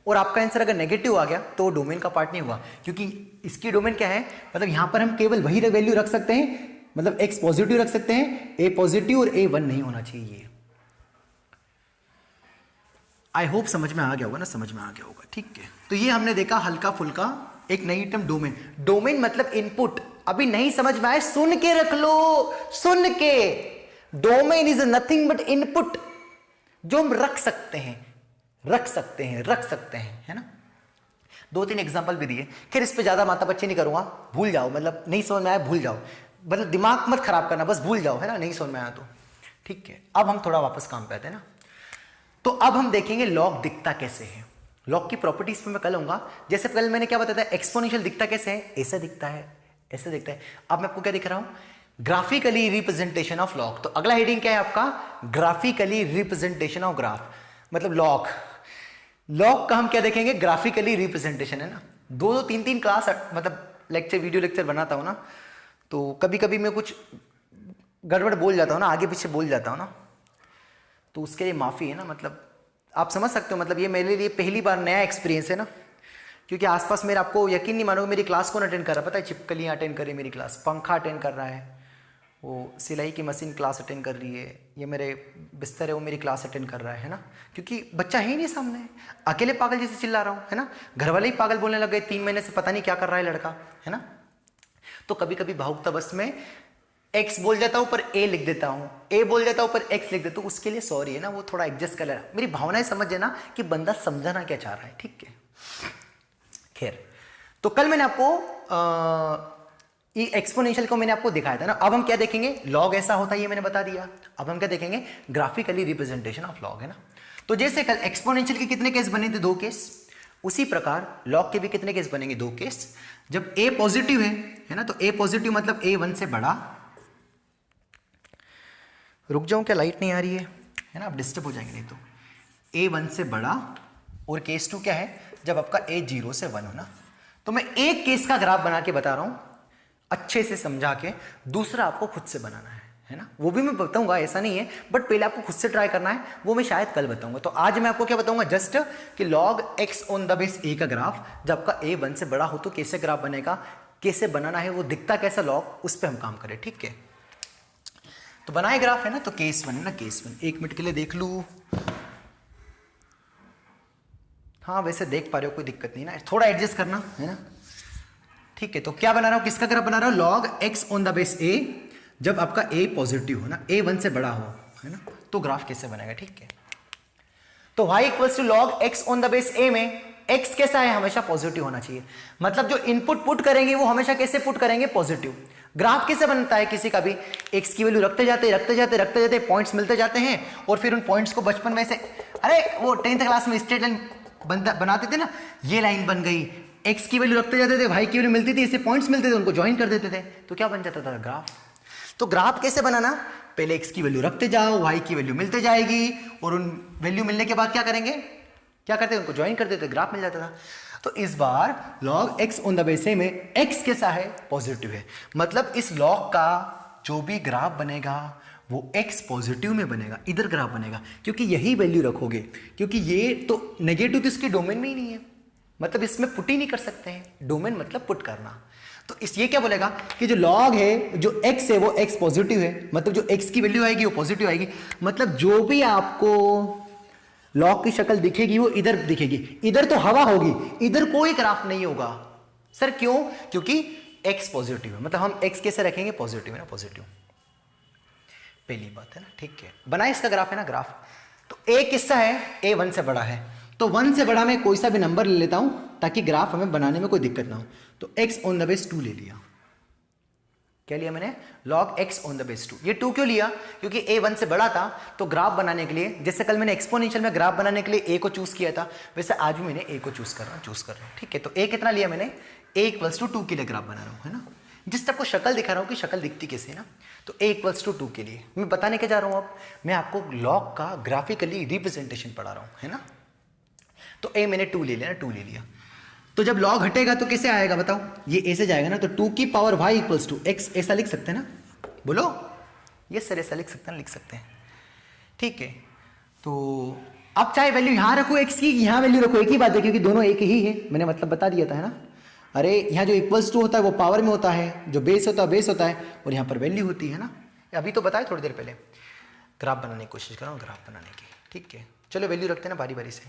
और आपका आंसर अगर नेगेटिव आ गया, तो डोमेन का पार्ट नहीं हुआ, क्योंकि इसकी डोमेन क्या है? मतलब यहां पर हम केवल वही वैल्यू रख सकते हैं, मतलब x पॉजिटिव रख सकते हैं, a पॉजिटिव और a 1 नहीं होना चाहिए। आई होप समझ में आ गया होगा ना, समझ में आ गया होगा, ठीक है। तो ये हमने देखा हल्का फुल्का एक नई टर्म डोमेन। डोमेन मतलब इनपुट। अभी नहीं समझ में आए सुन के रख लो, सुन के। Domain is nothing but input, जो हम रख सकते हैं, रख सकते हैं, रख सकते हैं, है ना। 2-3 एग्जांपल भी दिए, खैर इस पे ज्यादा माता बच्चे नहीं करूंगा, भूल जाओ, मतलब नहीं समझ में आया भूल जाओ, मतलब दिमाग मत खराब करना, बस भूल जाओ, है ना, नहीं समझ में आया तो, ठीक है। अब हम थोड़ा वापस काम पे आते हैं ना। तो अब हम देखेंगे लॉग दिखता कैसे है। लॉग की प्रॉपर्टीज पे मैं कल आऊंगा। जैसे कल मैंने क्या बताया था, एक्सपोनेंशियल दिखता कैसे है? ऐसा दिखता है, ऐसे दिखता है। अब मैं आपको क्या दिख रहा हूं? Graphically representation of log. तो अगला हेडिंग क्या है आपका? ग्राफिकली रिप्रेजेंटेशन ऑफ ग्राफ, मतलब लॉग। लॉग का हम क्या देखेंगे? ग्राफिकली रिप्रेजेंटेशन, है ना। 2-3 क्लास मतलब लेक्चर, वीडियो लेक्चर बनाता हूं ना, तो कभी कभी मैं कुछ गड़बड़ बोल जाता हूं ना, आगे पीछे बोल जाता हूं ना, तो उसके लिए माफ़ी है ना। मतलब आप समझ सकते हो, मतलब ये मेरे लिए पहली बार नया एक्सपीरियंस है ना, क्योंकि आसपास मेरा, आपको यकीन नहीं मानोगे, मेरी क्लास कौन अटेंड कर रहा है पता है? चिपकलियाँ अटेंड कर रही है मेरी क्लास, पंखा अटेंड कर रहा है, वो सिलाई की मशीन क्लास अटेंड कर रही है, ये मेरे बिस्तर है वो मेरी क्लास अटेंड कर रहा है ना, क्योंकि बच्चा है ही नहीं सामने, अकेले पागल जैसे चिल्ला रहा हूँ, है ना। घर वाले ही पागल बोलने लग गए, 3 महीने से पता नहीं क्या कर रहा है लड़का, है ना। तो कभी कभी भावुकता बस में x बोल जाता हूं पर a लिख देता हूं, a बोल जाता हूं पर x लिख देता हूं, उसके लिए सॉरी, है ना, वो थोड़ा एडजस्ट कर लेना। मेरी भावनाएं समझ ना कि बंदा समझाना क्या चाह रहा है, ठीक है। खैर, तो कल मैंने आपको ये एक्सपोनेंशियल को मैंने आपको दिखाया था ना। अब हम क्या देखेंगे? लॉग ऐसा होता है, ये मैंने बता दिया। अब हम क्या देखेंगे? ग्राफिकली रिप्रेजेंटेशन ऑफ लॉग, है ना। तो जैसे कल एक्सपोनेंशियल के कितने केस बने थे? 2 केस। उसी प्रकार लॉग के भी कितने केस बनेंगे? 2 केस। जब a पॉजिटिव है ना, तो a पॉजिटिव मतलब a 1 से बड़ा। रुक जाऊं क्या? लाइट नहीं आ रही है ना, आप डिस्टर्ब हो जाएंगे नहीं तो। a 1 से बड़ा, और केस 2 क्या है? जब आपका a 0 से 1 हो ना। तो मैं एक केस का ग्राफ बना के बता रहा हूं, अच्छे से समझा के। दूसरा आपको खुद से बनाना है ना, वो भी मैं बताऊंगा, ऐसा नहीं है, बट पहले आपको खुद से ट्राई करना है, वो मैं शायद कल बताऊंगा। तो आज मैं आपको क्या बताऊंगा? जस्ट कि log x on the base a का ग्राफ, जब आपका a 1 से बड़ा हो तो कैसे ग्राफ बनेगा, कैसे बनाना है, वो दिखता कैसा लॉग, उस पर हम काम करें, ठीक है। तो बनाए ग्राफ है ना, तो केस 1 है ना, केस 1 1 मिनट के लिए देख लू। हाँ वैसे देख पा रहे हो, कोई दिक्कत नहीं ना, थोड़ा एडजस्ट करना है ना, ठीक है। तो क्या बना रहा हूं? किसका ग्राफ बना रहा हूं? log x on the base a, जब आपका a पॉजिटिव हो ना, a 1 से बड़ा हो, है ना, तो ग्राफ कैसे बनेगा, ठीक है। तो y equals to log x on the base a में x कैसा है? हमेशा पॉजिटिव होना चाहिए, मतलब जो इनपुट पुट करेंगे वो हमेशा कैसे पुट करेंगे? पॉजिटिव। ग्राफ कैसे बनता है किसी का भी? x की वैल्यू रखते जाते पॉइंट्स मिलते जाते हैं, और फिर उन पॉइंट्स को बचपन में से, अरे वो 10th क्लास में स्ट्रेट लाइन बनाते थे ना, ये लाइन बन गई, x की वैल्यू रखते जाते थे, y की वैल्यू मिलती थी, इससे पॉइंट्स मिलते थे, उनको ज्वाइन कर देते थे, तो क्या बन जाता था? ग्राफ। तो ग्राफ कैसे बनाना? पहले x की वैल्यू रखते जाओ, y की वैल्यू मिलते जाएगी, और उन वैल्यू मिलने के बाद क्या करेंगे? क्या करते उनको ज्वाइन कर देते, ग्राफ मिल जाता था। तो इस बार log x on the base में x कैसा है, पॉजिटिव है, मतलब इस log का जो भी ग्राफ बनेगा वो x पॉजिटिव में बनेगा, इधर ग्राफ बनेगा, क्योंकि यही वैल्यू रखोगे, क्योंकि ये तो नेगेटिव तो इसके डोमेन में ही नहीं है, मतलब इसमें पुट ही नहीं कर सकते हैं, डोमेन मतलब पुट करना। तो इस ये क्या बोलेगा कि जो log है, जो x है वो x पॉजिटिव है, मतलब जो x की वैल्यू आएगी वो पॉजिटिव आएगी, मतलब जो भी आपको log की शक्ल दिखेगी वो इधर दिखेगी, इधर तो हवा होगी, इधर कोई ग्राफ नहीं होगा। सर क्यों? क्योंकि x पॉजिटिव है, मतलब हम x कैसे रखेंगे, पॉजिटिव है ना, पॉजिटिव, पहली बात है ना, ठीक है। बनाए इसका ग्राफ है ना, ग्राफ। तो a किसका है, a 1 से बड़ा है, तो 1 से बड़ा मैं कोई सा भी नंबर ले लेता हूं ताकि ग्राफ हमें बनाने में कोई दिक्कत ना हो। तो x ऑन द बेस 2 ले लिया, क्या लिया मैंने, log x on the base 2। ये 2 क्यों लिया, क्योंकि a 1 से बड़ा था, तो ग्राफ बनाने के लिए, जैसे कल मैंने एक्सपोनेंशियल में ग्राफ बनाने के लिए a को चूज किया था, वैसे आज भी मैंने a को चूज कर रहा हूँ, ठीक है। तो a कितना लिया मैंने, a = 2 के लिए ग्राफ बना रहा हूँ, है ना, जिस तक को शक्ल दिखा रहा हूँ कि शक्ल दिखती कैसे है ना। तो a = 2 के लिए मैं बताने के जा रहा हूँ, अब मैं आपको log का ग्राफिकली रिप्रेजेंटेशन पढ़ा रहा हूँ, है ना। तो a मैंने 2 ले लिया ना, 2 ले लिया, तो जब log हटेगा तो कैसे आएगा बताओ, ये a से जाएगा ना, तो 2 की पावर y = x, ऐसा लिख सकते हैं ना, बोलो, ये सर ऐसा लिख सकते हैं, लिख सकते हैं, ठीक है। तो अब चाहे वैल्यू यहाँ रखो x की, यहाँ वैल्यू रखो, एक ही बात है, क्योंकि दोनों एक ही है, मैंने मतलब बता दिया था, है ना। अरे यहाँ जो = होता है वो पावर में होता है, जो बेस होता है बेस होता है, और यहाँ पर वैल्यू होती है ना। अभी तो बताया थोड़ी देर पहले, ग्राफ बनाने की कोशिश कर रहा हूँ, ग्राफ बनाने की, ठीक है। चलो वैल्यू रखते हैं ना बारी बारी से।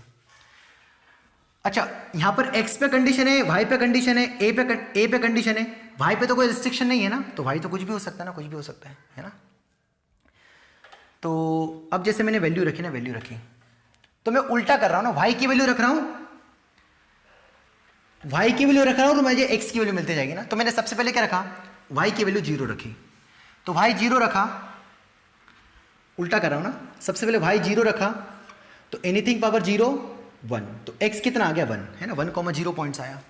अच्छा, यहाँ पर x पे कंडीशन है, y पे कंडीशन है, a पे कंडीशन है, y पे तो कोई रिस्ट्रिक्शन नहीं है ना, तो y तो कुछ भी हो सकता है ना, कुछ भी हो सकता है ना। तो अब जैसे मैंने वैल्यू रखी ना, वैल्यू रखी, तो मैं उल्टा कर रहा हूँ ना, y की वैल्यू रख रहा हूँ, y की वैल्यू रख रहा हूँ, तो मुझे x की वैल्यू मिलती जाएगी ना। तो मैंने सबसे पहले क्या रखा, y की वैल्यू 0 रखी, तो y 0 रखा, उल्टा कर रहा हूँ ना, सबसे पहले y 0 रखा, तो एनीथिंग पावर 0 1, तो x कितना आ गया 1, है ना, 1,0 पॉइंट्स आया,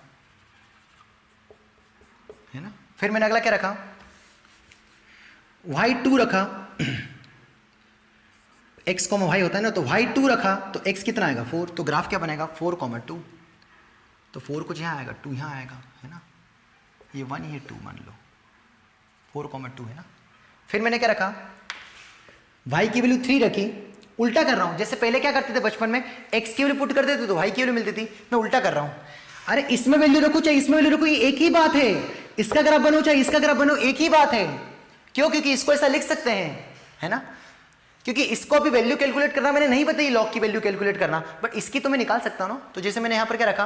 है ना। फिर मैंने अगला क्या रखा, y2 रखा, x, y होता है ना, तो y2 रखा, तो x कितना आएगा 4, तो ग्राफ क्या बनेगा 4,2, तो 4 कुछ यहाँ आएगा, 2 यहाँ आएगा, है ना, ये 1 ये 2 मान लो, 4,2 है ना। फिर मैंने क्या रखा, y की वैल्यू 3 रखी, उल्टा कर रहा हूं, जैसे पहले क्या करते थे बचपन में, x की वैल्यू पुट करते थे तो y की वैल्यू मिलती थी, मैं उल्टा कर रहा हूं। अरे इसमें वैल्यू रखो चाहे इसमें वैल्यू रखो, ये एक ही बात है, इसका ग्राफ बनो चाहे इसका ग्राफ बनो, एक ही बात है। क्यों? क्योंकि इसको ऐसा लिख सकते हैं, है ना, क्योंकि इसको अभी वैल्यू कैलकुलेट करना मैंने नहीं बताई, log की वैल्यू कैलकुलेट करना, बट इसकी तो मैं निकाल सकता हूं ना। तो जैसे मैंने यहां पर क्या रखा,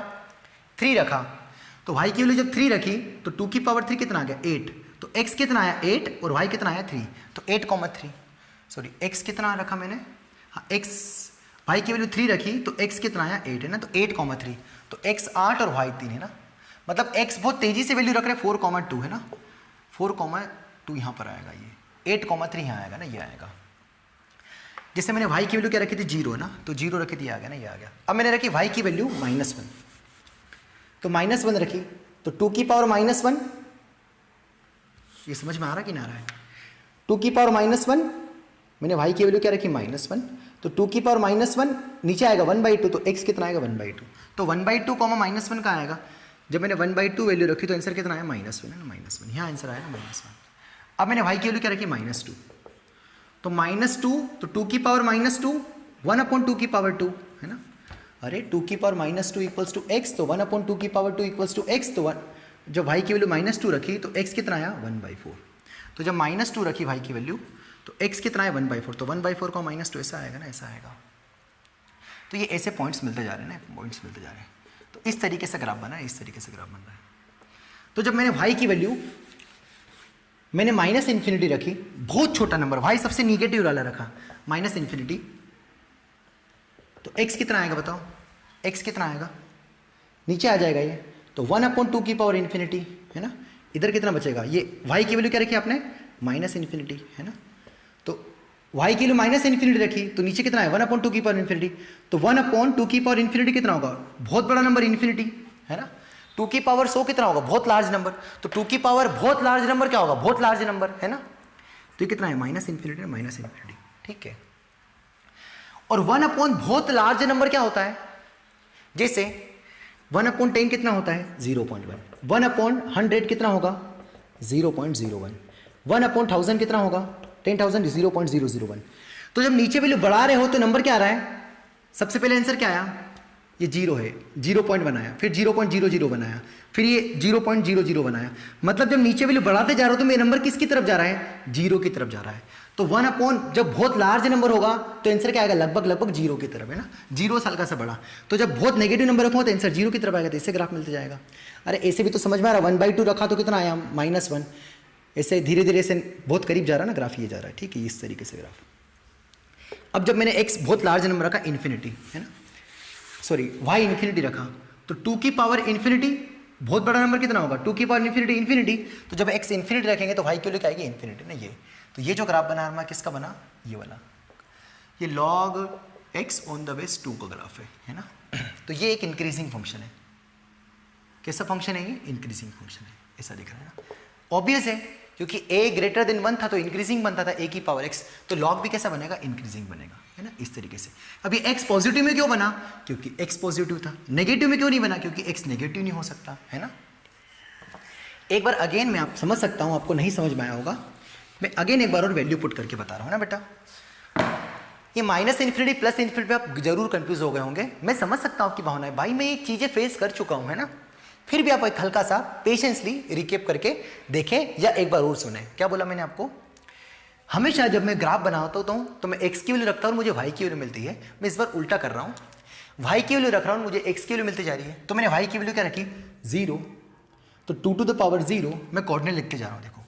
3 रखा, तो y की वैल्यू जब 3 रखी तो 2 की पावर 3 कितना आ गया 8, तो x कितना आया 8 और y कितना आया 3, तो 8,3, सॉरी x कितना रखा मैंने, हाँ x, y की वैल्यू 3 रखी तो x कितना आया 8 है ना, तो 8,3, तो x 8 और y 3 है ना, मतलब x बहुत तेजी से वैल्यू रख रहे हैं, 4,2 है ना, 4,2 यहाँ पर आएगा, ये 8,3 यहाँ आएगा ना, ये आएगा। जैसे मैंने y की वैल्यू क्या रखी थी 0 ना, तो 0 रखी थी, आ गया ना, ये आ गया। अब मैंने रखी y की वैल्यू -1, तो -1 रखी, तो 2 की पावर -1, ये समझ में आ रहा कि ना आ रहा है, 2 की पावर -1, मैंने y की वैल्यू क्या रखी -1, तो 2 की पावर -1 नीचे आएगा 1/2, तो x कितना आएगा 1/2, तो 1/2 -1 का आएगा। जब मैंने 1/2 वैल्यू रखी तो आंसर कितना आया -1 है ना, -1 यहाँ आंसर आया ना -1। अब मैंने y की वैल्यू क्या रखी -2, तो -2, तो 2 की पावर -2, 1/2 की पावर 2 है ना, अरे 2 की पावर -2 = x, तो 1/2 की पावर 2 = x, तो जब y की वैल्यू -2 रखी तो x कितना आया 1/4, तो जब -2 रखी y की वैल्यू तो x कितना है 1/4, तो 1/4 का -2 ऐसा आएगा ना, ऐसा आएगा। तो ये ऐसे पॉइंट्स मिलते जा रहे हैं ना, पॉइंट्स मिलते जा रहे हैं, तो इस तरीके से ग्राफ बना है, इस तरीके से ग्राफ बन रहा है। तो जब मैंने y की वैल्यू मैंने -∞ रखी, बहुत छोटा नंबर, y सबसे निगेटिव वाला रखा, -∞, तो x कितना आएगा बताओ, x कितना आएगा, नीचे आ जाएगा ये, तो 1/2 की पावर ∞ है ना, इधर कितना बचेगा, ये y की वैल्यू क्या रखी आपने -∞ है ना, तो y की वैल्यू -∞ रखी तो नीचे कितना है 1/2 की पावर ∞, तो 1/2 की पावर ∞ कितना होगा, बहुत बड़ा नंबर ∞ है ना, 2 की पावर 100 कितना होगा, बहुत लार्ज नंबर, तो 2 की पावर बहुत लार्ज नंबर क्या होगा, बहुत लार्ज नंबर है ना, तो ये कितना है -∞, ठीक है। और 1/, बहुत लार्ज नंबर क्या होता है, जैसे 1/10 कितना होता है 0.1, 1/100 कितना होगा 0.01, 1/1000 कितना होगा 10,000 0.001। तो जब नीचे वैल्यू बढ़ा रहे हो तो नंबर क्या आ रहा है, सबसे पहले आंसर क्या आया, ये 0 है, 0 बनाया, फिर 0.00 बनाया, फिर ये 0.00 बनाया। मतलब जब नीचे वैल्यू बढ़ाते जा रहे हो तो मेरा नंबर किसकी तरफ जा रहा है, 0 की तरफ जा रहा है। तो 1 जब बहुत लार्ज नंबर होगा तो आंसर क्या आएगा, लगभग 0 की तरफ, है ना, 0 से हल्का सा बड़ा। तो जब बहुत नेगेटिव नंबर रखो तो आंसर 0 की तरफ आएगा, तो इससे ग्राफ मिलते जाएगा। अरे ऐसे भी तो समझ में आ रहा है, 1/2 रखा तो कितना आया -1, ऐसे धीरे धीरे से बहुत करीब जा रहा है ना ग्राफ, ये जा रहा है, ठीक है, इस तरीके से ग्राफ। अब जब मैंने x बहुत लार्ज नंबर रखा इन्फिनिटी, है ना, सॉरी y इन्फिनिटी रखा, तो 2 की पावर इन्फिनिटी बहुत बड़ा नंबर कितना होगा, 2 की पावर इन्फिनिटी। तो जब x इन्फिनिटी रखेंगे तो y की वैल्यू क्या आएगी, इन्फिनिटी ना। ये तो ये जो ग्राफ बना हमारा किसका बना, ये वाला, ये log x on the base 2 का ग्राफ है ना। तो ये एक इंक्रीजिंग फंक्शन है, कैसा फंक्शन है ये, इंक्रीजिंग फंक्शन है, ऐसा दिख रहा है ना। ऑब्वियस है क्योंकि a ग्रेटर देन 1 था तो इंक्रीजिंग बनता था a की पावर x, तो log भी कैसा बनेगा, इंक्रीजिंग बनेगा, है ना, इस तरीके से। अभी x पॉजिटिव में क्यों बना, क्योंकि x पॉजिटिव था। नेगेटिव में क्यों नहीं बना, क्योंकि x नेगेटिव नहीं हो सकता, है ना। एक बार अगेन मैं आप समझ सकता हूं, आपको नहीं समझ में आया होगा, मैं अगेन एक बार और वैल्यू पुट करके बता रहा हूं ना बेटा। ये -∞ +∞ पे आप जरूर कंफ्यूज हो गए होंगे, मैं समझ सकता हूं आपकी भावनाएं, भाई मैं ये चीजें फेस कर चुका हूं, है ना। फिर भी आप एक हल्का सा पेशेंसली रिकेप करके देखें या एक बार और सुने। क्या बोला मैंने आपको, हमेशा जब मैं ग्राफ बनाता हूं तो मैं x की वैल्यू रखता हूं, मुझे y की वैल्यू मिलती है। मैं इस बार उल्टा कर रहा हूं, y की वैल्यू रख रहा हूं, मुझे x की वैल्यू मिलती जा रही है। तो मैंने y की वैल्यू क्या रखी, 0, तो 2 टू द पावर 0, मैं कोऑर्डिनेट लिख के जा रहा हूं, देखो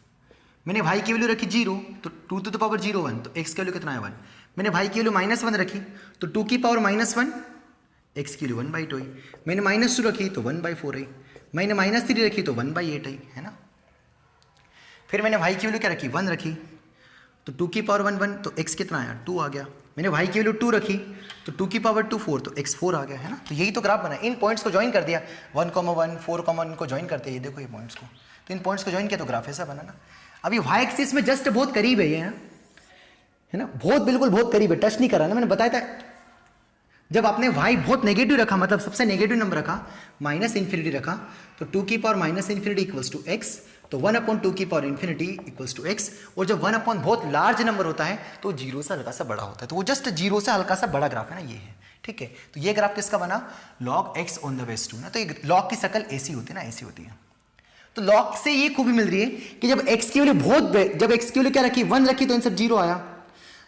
मैंने y की वैल्यू रखी 0, तो 2 टू द पावर 0 1, तो x की वैल्यू कितना है 1। मैंने y की वैल्यू -1 रखी, तो 2 की पावर -1, x की वैल्यू 1/2 आई। मैंने -2 रखी तो 1/4 आई। मैंने -3 रखी तो 1/8 आई, है ना। फिर मैंने y की वैल्यू क्या रखी, 1 रखी, तो 2 की पावर 1 तो x कितना आया, 2 आ गया। मैंने y की वैल्यू 2 रखी, तो 2 की पावर 2 4, तो x 4 आ गया, है ना। तो यही तो ग्राफ बना, इन पॉइंट्स को ज्वाइन कर दिया, 1, 1, 4, 1 को ज्वाइन करते हैं, ये देखो ये पॉइंट्स को, तो इन पॉइंट्स को ज्वाइन किया तो ग्राफ ऐसा बना ना। अभी y एक्सिस में जस्ट बहुत करीब है ये, है ना, बहुत बिल्कुल बहुत करीब है, टच नहीं करा ना, मैंने बताया था। जब आपने y बहुत नेगेटिव रखा, मतलब सबसे नेगेटिव नंबर रखा, -∞ रखा, तो 2 की पावर -∞ इक्वल्स टू x, तो 1/2 की power infinity equals to x। और जब 1 बहुत लार्ज नंबर होता है तो 0 से हल्का सा बड़ा होता है, तो वो जस्ट 0 से हल्का सा बड़ा ग्राफ है ना, ये है, ठीक है। तो ये ग्राफ किसका बना, log x on the base 2 ना। तो ये log की शक्ल ऐसी होती है ना, ऐसी होती है। तो log से ये खूबी मिल रही है कि जब x की वैल्यू जब x की वैल्यू क्या रखी, 1 रखी तो आंसर 0 आया।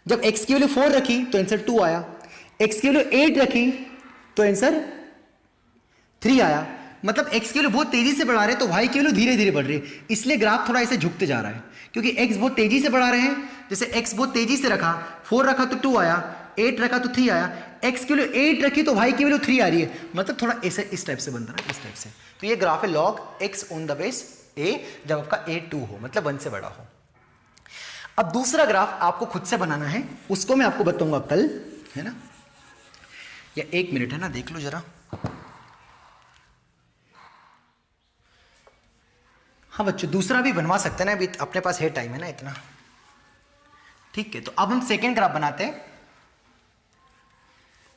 जब x की वैल्यू 4 रखी तो आंसर 2 आया। x की वैल्यू 8 रखी तो आंसर 3 आया। मतलब x की वैल्यू बहुत तेजी से बढ़ा रहे हैं तो y की वैल्यू धीरे धीरे बढ़ रही है, इसलिए ग्राफ थोड़ा ऐसे झुकते जा रहा है, क्योंकि x बहुत तेजी से बढ़ा रहे हैं। जैसे x बहुत तेजी से रखा, 4 रखा तो 2 आया, 8 रखा तो 3 आया। x की वैल्यू 8 रखी तो y की वैल्यू 3 आ रही है, मतलब थोड़ा ऐसे इस टाइप से बनता है, इस टाइप से। तो ये ग्राफ है log x on the base a, जब आपका a 2 हो, मतलब 1 से बड़ा हो। अब दूसरा ग्राफ आपको खुद से बनाना है, उसको मैं आपको बताऊंगा कल, है ना, या 1 मिनट है ना, देख लो जरा। हाँ बच्चों, दूसरा भी बनवा सकते हैं ना, अभी अपने पास है, टाइम है ना इतना, ठीक है। तो अब हम सेकेंड ग्राफ बनाते हैं।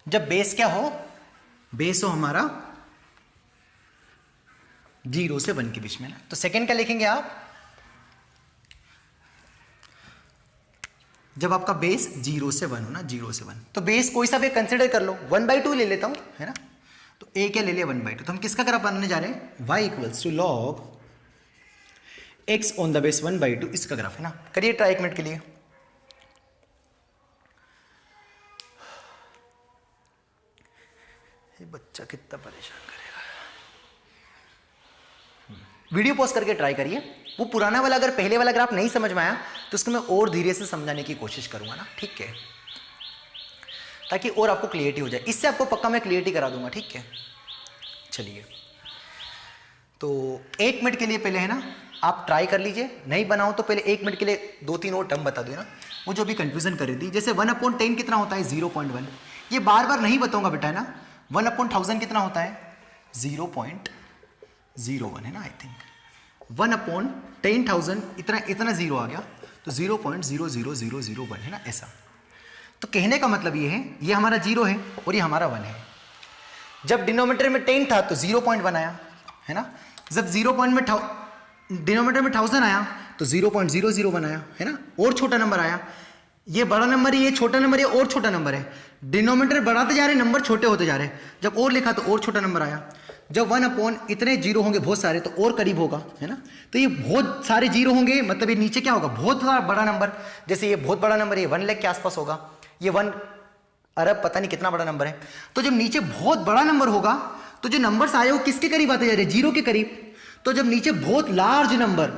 जब बेस क्या हो, बेस हो हमारा 0 से 1 के बीच में ना, तो सेकेंड क्या लिखेंगे आप, जब आपका बेस 0 से 1 हो ना, 0 से 1, तो बेस कोई सा भी कंसिडर कर लो, 1/2 ले लेता हूं, है ना। तो a क्या ले लिया, 1/2। तो हम किसका ग्राफ बनाने जा रहे हैं, y equals to log x on the base 1/2, इसका ग्राफ है ना। करिए ट्राई 1 मिनट के लिए। ये बच्चा कितना परेशान करेगा। वीडियो पॉज करके ट्राई करिए। वो पुराना वाला अगर पहले वाला ग्राफ नहीं समझ में आया तो उसको मैं और धीरे से समझाने की कोशिश करूंगा ना, ठीक है, ताकि और आपको क्लियरिटी हो जाए। इससे आपको पक्का मैं क्लियरिटी करा दूंगा, ठीक है। चलिए, तो 1 मिनट के लिए पहले है ना आप ट्राई कर लीजिए, नहीं बनाओ तो पहले 1 मिनट के लिए 2-3 और टर्म बता दो ना, वो जो भी कंफ्यूजन कर रही थी। जैसे 1/10 कितना होता है, 0.1। ये बार बार नहीं बताऊंगा बेटा, है ना। 1/1000 कितना होता है, 0.01 है ना, आई थिंक 1/10,000 इतना 0 आ गया, तो 0.00001 है ना, ऐसा। तो कहने का मतलब ये है, ये हमारा 0 है और ये हमारा 1 है। जब डिनोमिनेटर में 10 था तो 0.1 आया, है ना। जब 0 पॉइंट में डिनोमिनेटर में 1000 आया तो 0.001 आया, है ना। और छोटा नंबर आया, ये बड़ा नंबर है, ये छोटा नंबर है, और छोटा नंबर है। डिनोमिनेटर बढ़ाते जा रहे हैं, नंबर छोटे होते जा रहे हैं। जब और लिखा तो और छोटा नंबर आया। जब 1 अपॉन इतने जीरो होंगे बहुत सारे तो और करीब होगा, है ना। तो ये बहुत सारे जीरो होंगे, मतलब ये नीचे क्या होगा, बहुत बड़ा नंबर। जैसे ये बहुत बड़ा नंबर है, 1 लाख के आसपास होगा, ये 1 अरब पता नहीं कितना बड़ा नंबर है। तो जब नीचे बहुत बड़ा नंबर होगा तो जो नंबर्स आए वो किसके करीब आते जा रहे हैं, जीरो के करीब। तो जब नीचे बहुत लार्ज नंबर,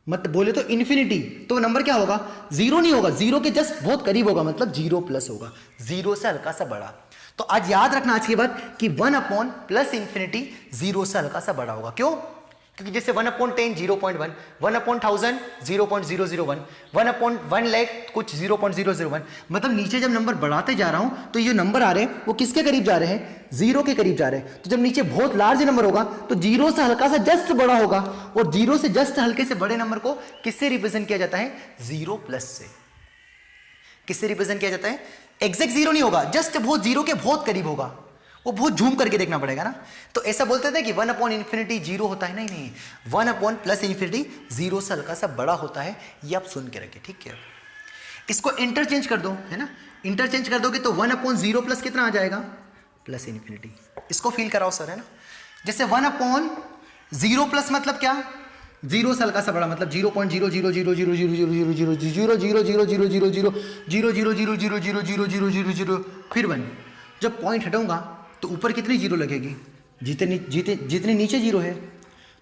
मतलब बोले तो इन्फिनिटी, तो नंबर क्या होगा, जीरो नहीं होगा, जीरो के जस्ट बहुत करीब होगा, मतलब 0 प्लस होगा, जीरो से हल्का सा बड़ा। तो आज याद रखना आज की बात कि 1 अपॉन प्लस इन्फिनिटी 0 से हल्का सा बड़ा होगा। क्यों? क्योंकि जैसे 1 अपॉन 10 0.1, 1 अपॉन 1000 0.001, 1 अपॉन 1 लाख कुछ 0.001, मतलब नीचे जब नंबर बढ़ाते जा रहा हूं तो ये नंबर आ रहे हैं वो किसके करीब जा रहे हैं, जीरो के करीब जा रहे हैं। तो जब नीचे बहुत लार्ज नंबर होगा तो जीरो से हल्का सा जस्ट बड़ा होगा, और जीरो से जस्ट हल्के से बड़े नंबर को किससे रिप्रेजेंट किया जाता है, 0 प्लस से। किससे रिप्रेजेंट किया जाता है, एग्जैक्ट जीरो नहीं होगा, जस्ट बहुत जीरो के बहुत करीब होगा, वो बहुत झूम करके देखना पड़ेगा ना। तो ऐसा बोलते थे कि 1 अपॉन इन्फिनिटी 0 होता है, नहीं, 1 अपॉन प्लस इन्फिनिटी 0 से हल्का सा बड़ा होता है, ये आप सुन के रखें, ठीक है। इसको इंटरचेंज कर दो, है ना, इंटरचेंज कर दोगे तो 1 अपॉन 0 प्लस कितना आ जाएगा, प्लस इन्फिनिटी। इसको फील कराओ सर, है ना। जैसे 1 अपॉन 0 प्लस मतलब क्या, 0 से हल्का सा बड़ा, मतलब 0.00000000000000000000000 फिर 1। जब पॉइंट हटाऊंगा तो ऊपर कितनी जीरो लगेगी, जितने नीचे जीरो है,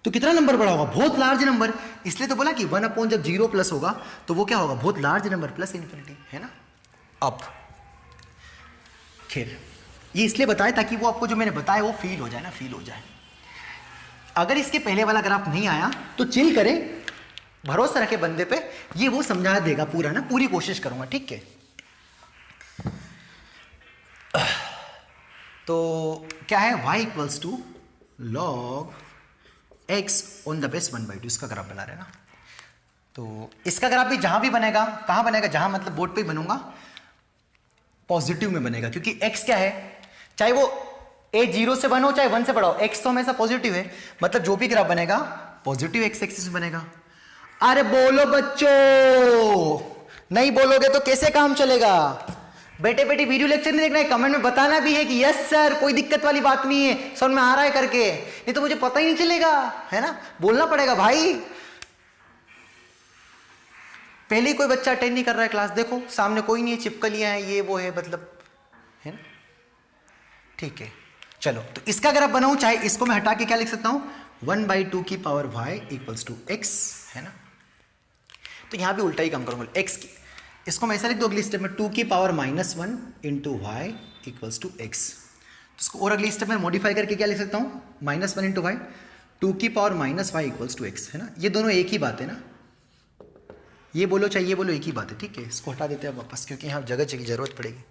तो कितना नंबर बड़ा होगा, बहुत लार्ज नंबर। इसलिए तो बोला कि 1 अपॉन जब 0 प्लस होगा तो वो क्या होगा, बहुत लार्ज नंबर प्लस इन्फिनिटी, है ना। अब खैर ये इसलिए बताया ताकि वो आपको जो मैंने बताया वो फील हो जाए ना, फील हो जाए। अगर इसके पहले वाला ग्राफ नहीं आया तो चिल करें, भरोसा रखे बंदे पे, ये वो समझा देगा पूरा ना, पूरी कोशिश करूंगा, ठीक है। तो क्या है, y equals to log x on the base 1/2, इसका ग्राफ बना रहे हैं ना। तो इसका ग्राफ भी जहां भी बनेगा, कहां बनेगा, जहां मतलब बोर्ड पे ही बनूंगा, पॉजिटिव में बनेगा, क्योंकि x क्या है, चाहे वो a 0 से 1 हो चाहे 1 से बड़ा हो, x तो हमेशा पॉजिटिव है, मतलब जो भी ग्राफ बनेगा पॉजिटिव x एक्सिस में बनेगा। अरे बोलो बच्चों, नहीं बोलोगे तो कैसे काम चलेगा। बेटे बेटी वीडियो लेक्चर नहीं देखना है, कमेंट में बताना भी है कि यस सर कोई दिक्कत वाली बात नहीं है, समझ में आ रहा है करके, नहीं तो मुझे पता ही नहीं चलेगा, है ना, बोलना पड़ेगा भाई। पहले ही कोई बच्चा अटेंड नहीं कर रहा है क्लास, देखो सामने कोई नहीं है, चिपकलियां हैं, ये वो है, मतलब है ना, ठीक है। चलो तो इसका अगर आप बनाऊं, चाहे इसको मैं हटा के क्या लिख सकता हूं, 1/2 की power y equals to x, है ना। तो यहां भी उल्टा ही काम करूंगा, x की, इसको मैं ऐसा लिख दो अगली स्टेप में, 2 की power -1 into y equals to x। तो इसको और अगली स्टेप में मॉडिफाई करके क्या लिख सकता हूँ, -1 इंटू y, 2 की power -y equals to x, है ना। ये दोनों एक ही बात है ना, ये बोलो चाहे ये बोलो एक ही बात है, ठीक है। इसको हटा देते हैं वापस, क्योंकि यहाँ जगह की जरूरत पड़ेगी।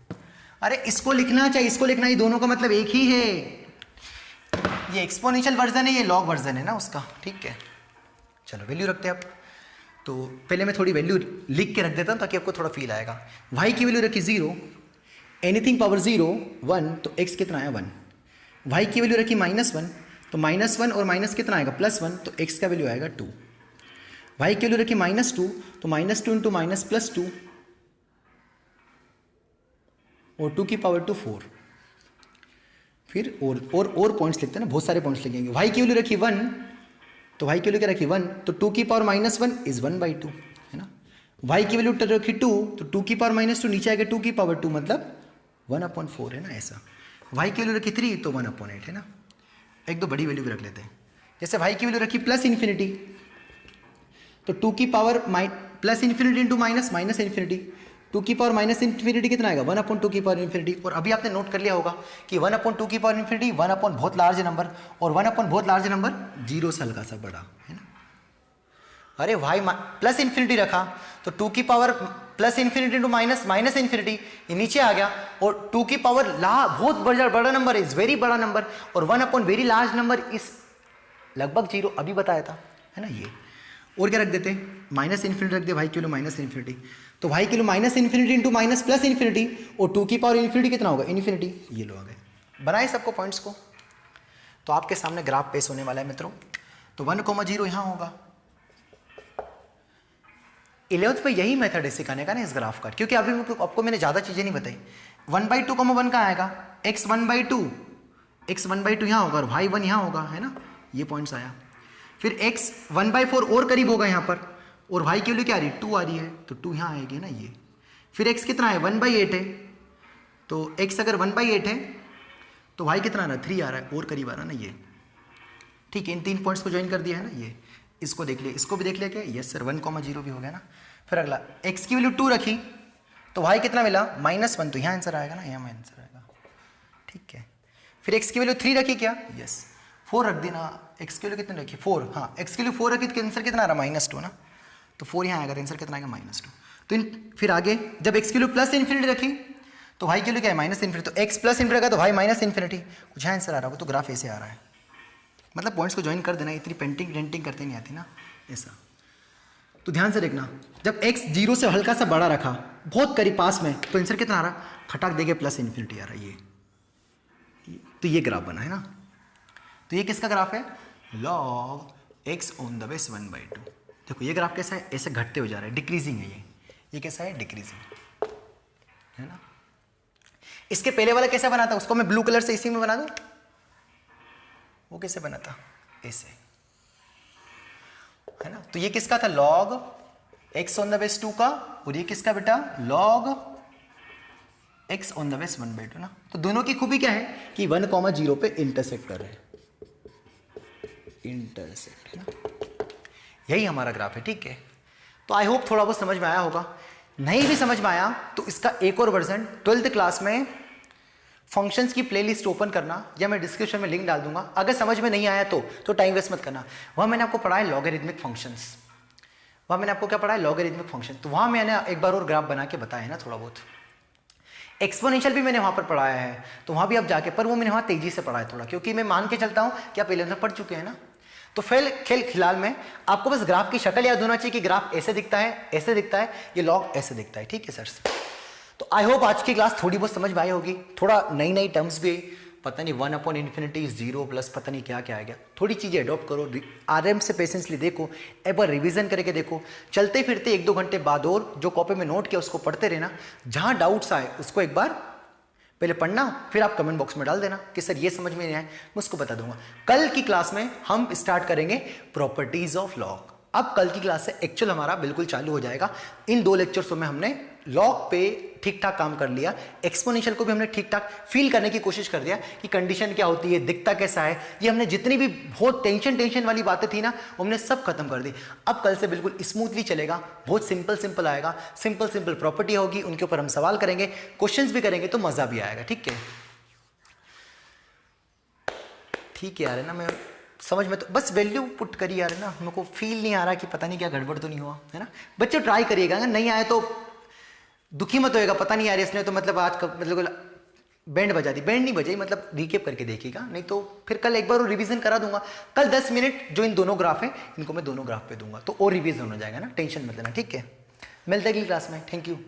अरे इसको लिखना चाहे इसको लिखना, ये दोनों का मतलब एक ही है। ये एक्सपोनेंशियल वर्जन है, ये लॉग वर्जन है ना उसका, ठीक है। चलो वैल्यू रखते हैं आप, तो पहले मैं थोड़ी वैल्यू लिख के रख देता हूँ ताकि आपको थोड़ा फील आएगा। y की वैल्यू रखी 0, एनीथिंग पावर 0 1, तो x कितना आया 1। y की वैल्यू रखी -1, तो -1 और माइनस कितना आएगा +1, तो x का वैल्यू आएगा 2। y की वैल्यू रखी -2, तो -2 इंटू -+2 और 2 की पावर 2 4। फिर और पॉइंट्स लिखते हैं ना, बहुत सारे पॉइंट्स लिखेंगे। y की वैल्यू रखी 1, तो y की वैल्यू क्या रखी 1, तो 2 की पावर -1 इज 1/2, है ना। y की वैल्यू रखी 2, तो 2 की पावर -2 नीचे आएगा 2 की पावर 2, मतलब 1/4, है ना ऐसा। y की वैल्यू रखी 3, तो 1/8, है ना। एक दो बड़ी वैल्यू भी रख लेते हैं, जैसे y की वैल्यू रखी +∞, तो 2 की पावर +∞ इंटू माइनस इन्फिनिटी, 2 की पावर -∞ कितना आएगा 1/2 की पावर इन्फिनिटी। और अभी आपने नोट कर लिया होगा कि 1/2 की पावर इन्फिनिटी 1/ बहुत लार्ज नंबर, और 1/ बहुत लार्ज नंबर 0 से हल्का सा बड़ा, है ना। अरे भाई +∞ रखा तो 2 की पावर +∞ इंटू माइनस इन्फिनिटी, ये नीचे आ गया, और 2 की पावर बहुत बड़ा नंबर इज वेरी बड़ा नंबर, और 1/ वेरी लार्ज नंबर इज लगभग 0, अभी बताया था, है ना। ये और क्या रख देते हैं, -∞ रख दे, y की वैल्यू -∞, तो y की वैल्यू -∞ इंटू +∞, और 2 की पावर इन्फिनिटी कितना होगा इन्फिनिटी, ये लो आ गए। बनाए सबको पॉइंट्स को। तो आपके सामने ग्राफ पेश होने वाला है मित्रों। तो 1,0 यहाँ होगा। 11th पे यही मेथड है सिखाने का ना इस ग्राफ का, क्योंकि अभी आपको मैंने ज़्यादा चीज़ें नहीं बताई। 1/2 1 कहाँ आएगा, x 1/2 यहाँ होगा और y 1 यहाँ होगा, है ना, ये पॉइंट्स आया। फिर x 1/4 और करीब होगा यहाँ पर, और y की वैल्यू क्या आ रही है, 2 आ रही है, तो 2 यहाँ आएगी ना ये। फिर x कितना है, 1/8 है, तो x अगर 1/8 है तो y कितना आ रहा है, 3 आ रहा है, और करीब आ रहा है ना ये। ठीक है, इन 3 पॉइंट्स को ज्वाइन कर दिया है ना ये। इसको देख लिया, इसको भी देख लिया क्या, यस सर 1,0 भी हो गया ना। फिर अगला x की वैल्यू 2 रखी तो y कितना मिला, -1, तो यहाँ आंसर आएगा ना, यहाँ आंसर आएगा। ठीक है, फिर x की वैल्यू 3 रखी क्या, यस 4 रख दी ना। x की वैल्यू कितनी रखी, 4, हाँ x की वैल्यू 4 रखी तो आंसर कितना आ रहा, -2 ना, तो 4 यहाँ आएगा, तो आंसर कितना आएगा, -2। तो फिर आगे जब x की वैल्यू +∞ रखी तो y की वैल्यू क्या है, -∞, तो x +∞ रखा तो y -∞, कुछ यहाँ आंसर आ रहा होगा, तो ग्राफ ऐसे आ रहा है। मतलब पॉइंट्स को ज्वाइन कर देना, इतनी पेंटिंग करते नहीं आती ना ऐसा। तो ध्यान से देखना, जब x 0 से हल्का सा बड़ा रखा, बहुत करीब पास में, तो आंसर कितना आ रहा, खटाक देके +∞ आ रहा है ये। तो ये ग्राफ बना है ना। तो ये किसका ग्राफ है, log x on the base 1/2। देखो ये ग्राफ कैसा है, ऐसे घटते हो जा रहा है, डिक्रीजिंग है ये कैसा है, डिक्रीजिंग, है ना। इसके पहले वाला कैसा बना था, उसको मैं ब्लू कलर से इसी में बना दूं, वो कैसे बना था, ऐसे, है ना। तो ये किसका था, log x on the base 2 का, और ये किसका बेटा, log x on the base 1/2 ना। तो दोनों की खूबी क्या है कि 1,0 पे इंटरसेक्ट कर रहे हैं, इंटरसेक्ट, है ना। यही हमारा ग्राफ है, ठीक है। तो आई होप थोड़ा बहुत समझ में आया होगा। नहीं भी समझ में आया तो इसका एक और वर्जन 12th क्लास में फंक्शंस की प्लेलिस्ट ओपन करना, या मैं डिस्क्रिप्शन में लिंक डाल दूंगा। अगर समझ में नहीं आया तो टाइम वेस्ट मत करना। वहाँ मैंने आपको पढ़ा है लॉगरिथमिक फंक्शंस, वहाँ मैंने आपको क्या पढ़ा है, लॉगरिथमिक फंक्शन। तो वहाँ मैंने एक बार और ग्राफ बना के बताया है ना थोड़ा बहुत। एक्सपोनेंशियल भी मैंने वहाँ पर पढ़ाया है, तो वहाँ भी आप जाके, पर वो मैंने वहाँ तेजी से पढ़ा है थोड़ा, क्योंकि मैं मान के चलता हूँ कि आप पहले पढ़ चुके हैं ना। तो फिलहाल में आपको बस ग्राफ की शक्ल याद होना चाहिए कि ग्राफ ऐसे दिखता है, ऐसे दिखता है, ये लॉग ऐसे दिखता है, ठीक है सर। तो आई होप आज की क्लास थोड़ी बहुत समझ में आई होगी। थोड़ा नई टर्म्स भी, पता नहीं 1/∞, 0 प्लस पता नहीं क्या क्या आ गया। थोड़ी चीज़ें अडॉप्ट करो, आराम से पेशेंसली देखो, एक बार रिवीजन करके देखो, चलते फिरते 1-2 घंटे बाद और जो कॉपी में नोट किया उसको पढ़ते रहना। जहाँ डाउट्स आए उसको एक बार पहले पढ़ना, फिर आप कमेंट बॉक्स में डाल देना कि सर ये समझ में नहीं आया, मैं उसको बता दूंगा। कल की क्लास में हम स्टार्ट करेंगे प्रॉपर्टीज ऑफ लॉग। अब कल की क्लास से एक्चुअल हमारा बिल्कुल चालू हो जाएगा। इन 2 लेक्चर्सों में हमने लॉग पे ठीक ठाक काम कर लिया, एक्सपोनेंशियल को भी हमने ठीक ठाक फील करने की कोशिश कर दिया कि कंडीशन क्या होती है, दिखता कैसा है। ये हमने जितनी भी बहुत टेंशन वाली बातें थी ना, हमने सब खत्म कर दी। अब कल से बिल्कुल स्मूथली चलेगा, बहुत सिंपल आएगा, सिंपल प्रॉपर्टी होगी, उनके ऊपर हम सवाल करेंगे, क्वेश्चंस भी करेंगे, तो मजा भी आएगा। ठीक है यार, है ना। मैं समझ में तो बस वैल्यू पुट करी यार, है ना। मेरे को फील नहीं आ रहा कि पता नहीं क्या गड़बड़ तो नहीं हुआ, है ना। बच्चों ट्राई करिएगा, अगर नहीं आए तो दुखी मत होएगा, पता नहीं यार इसने तो मतलब आज का मतलब बैंड बजा दी। बैंड नहीं बजाई, मतलब रिकेप करके देखिएगा, नहीं तो फिर कल एक बार और रिवीजन करा दूंगा। कल 10 मिनट जो इन दोनों ग्राफ है, इनको मैं दोनों ग्राफ पे दूंगा, तो और रिवीजन हो जाएगा ना, टेंशन मत लेना। ठीक है, मिलते हैं अगली क्लास में। Thank you.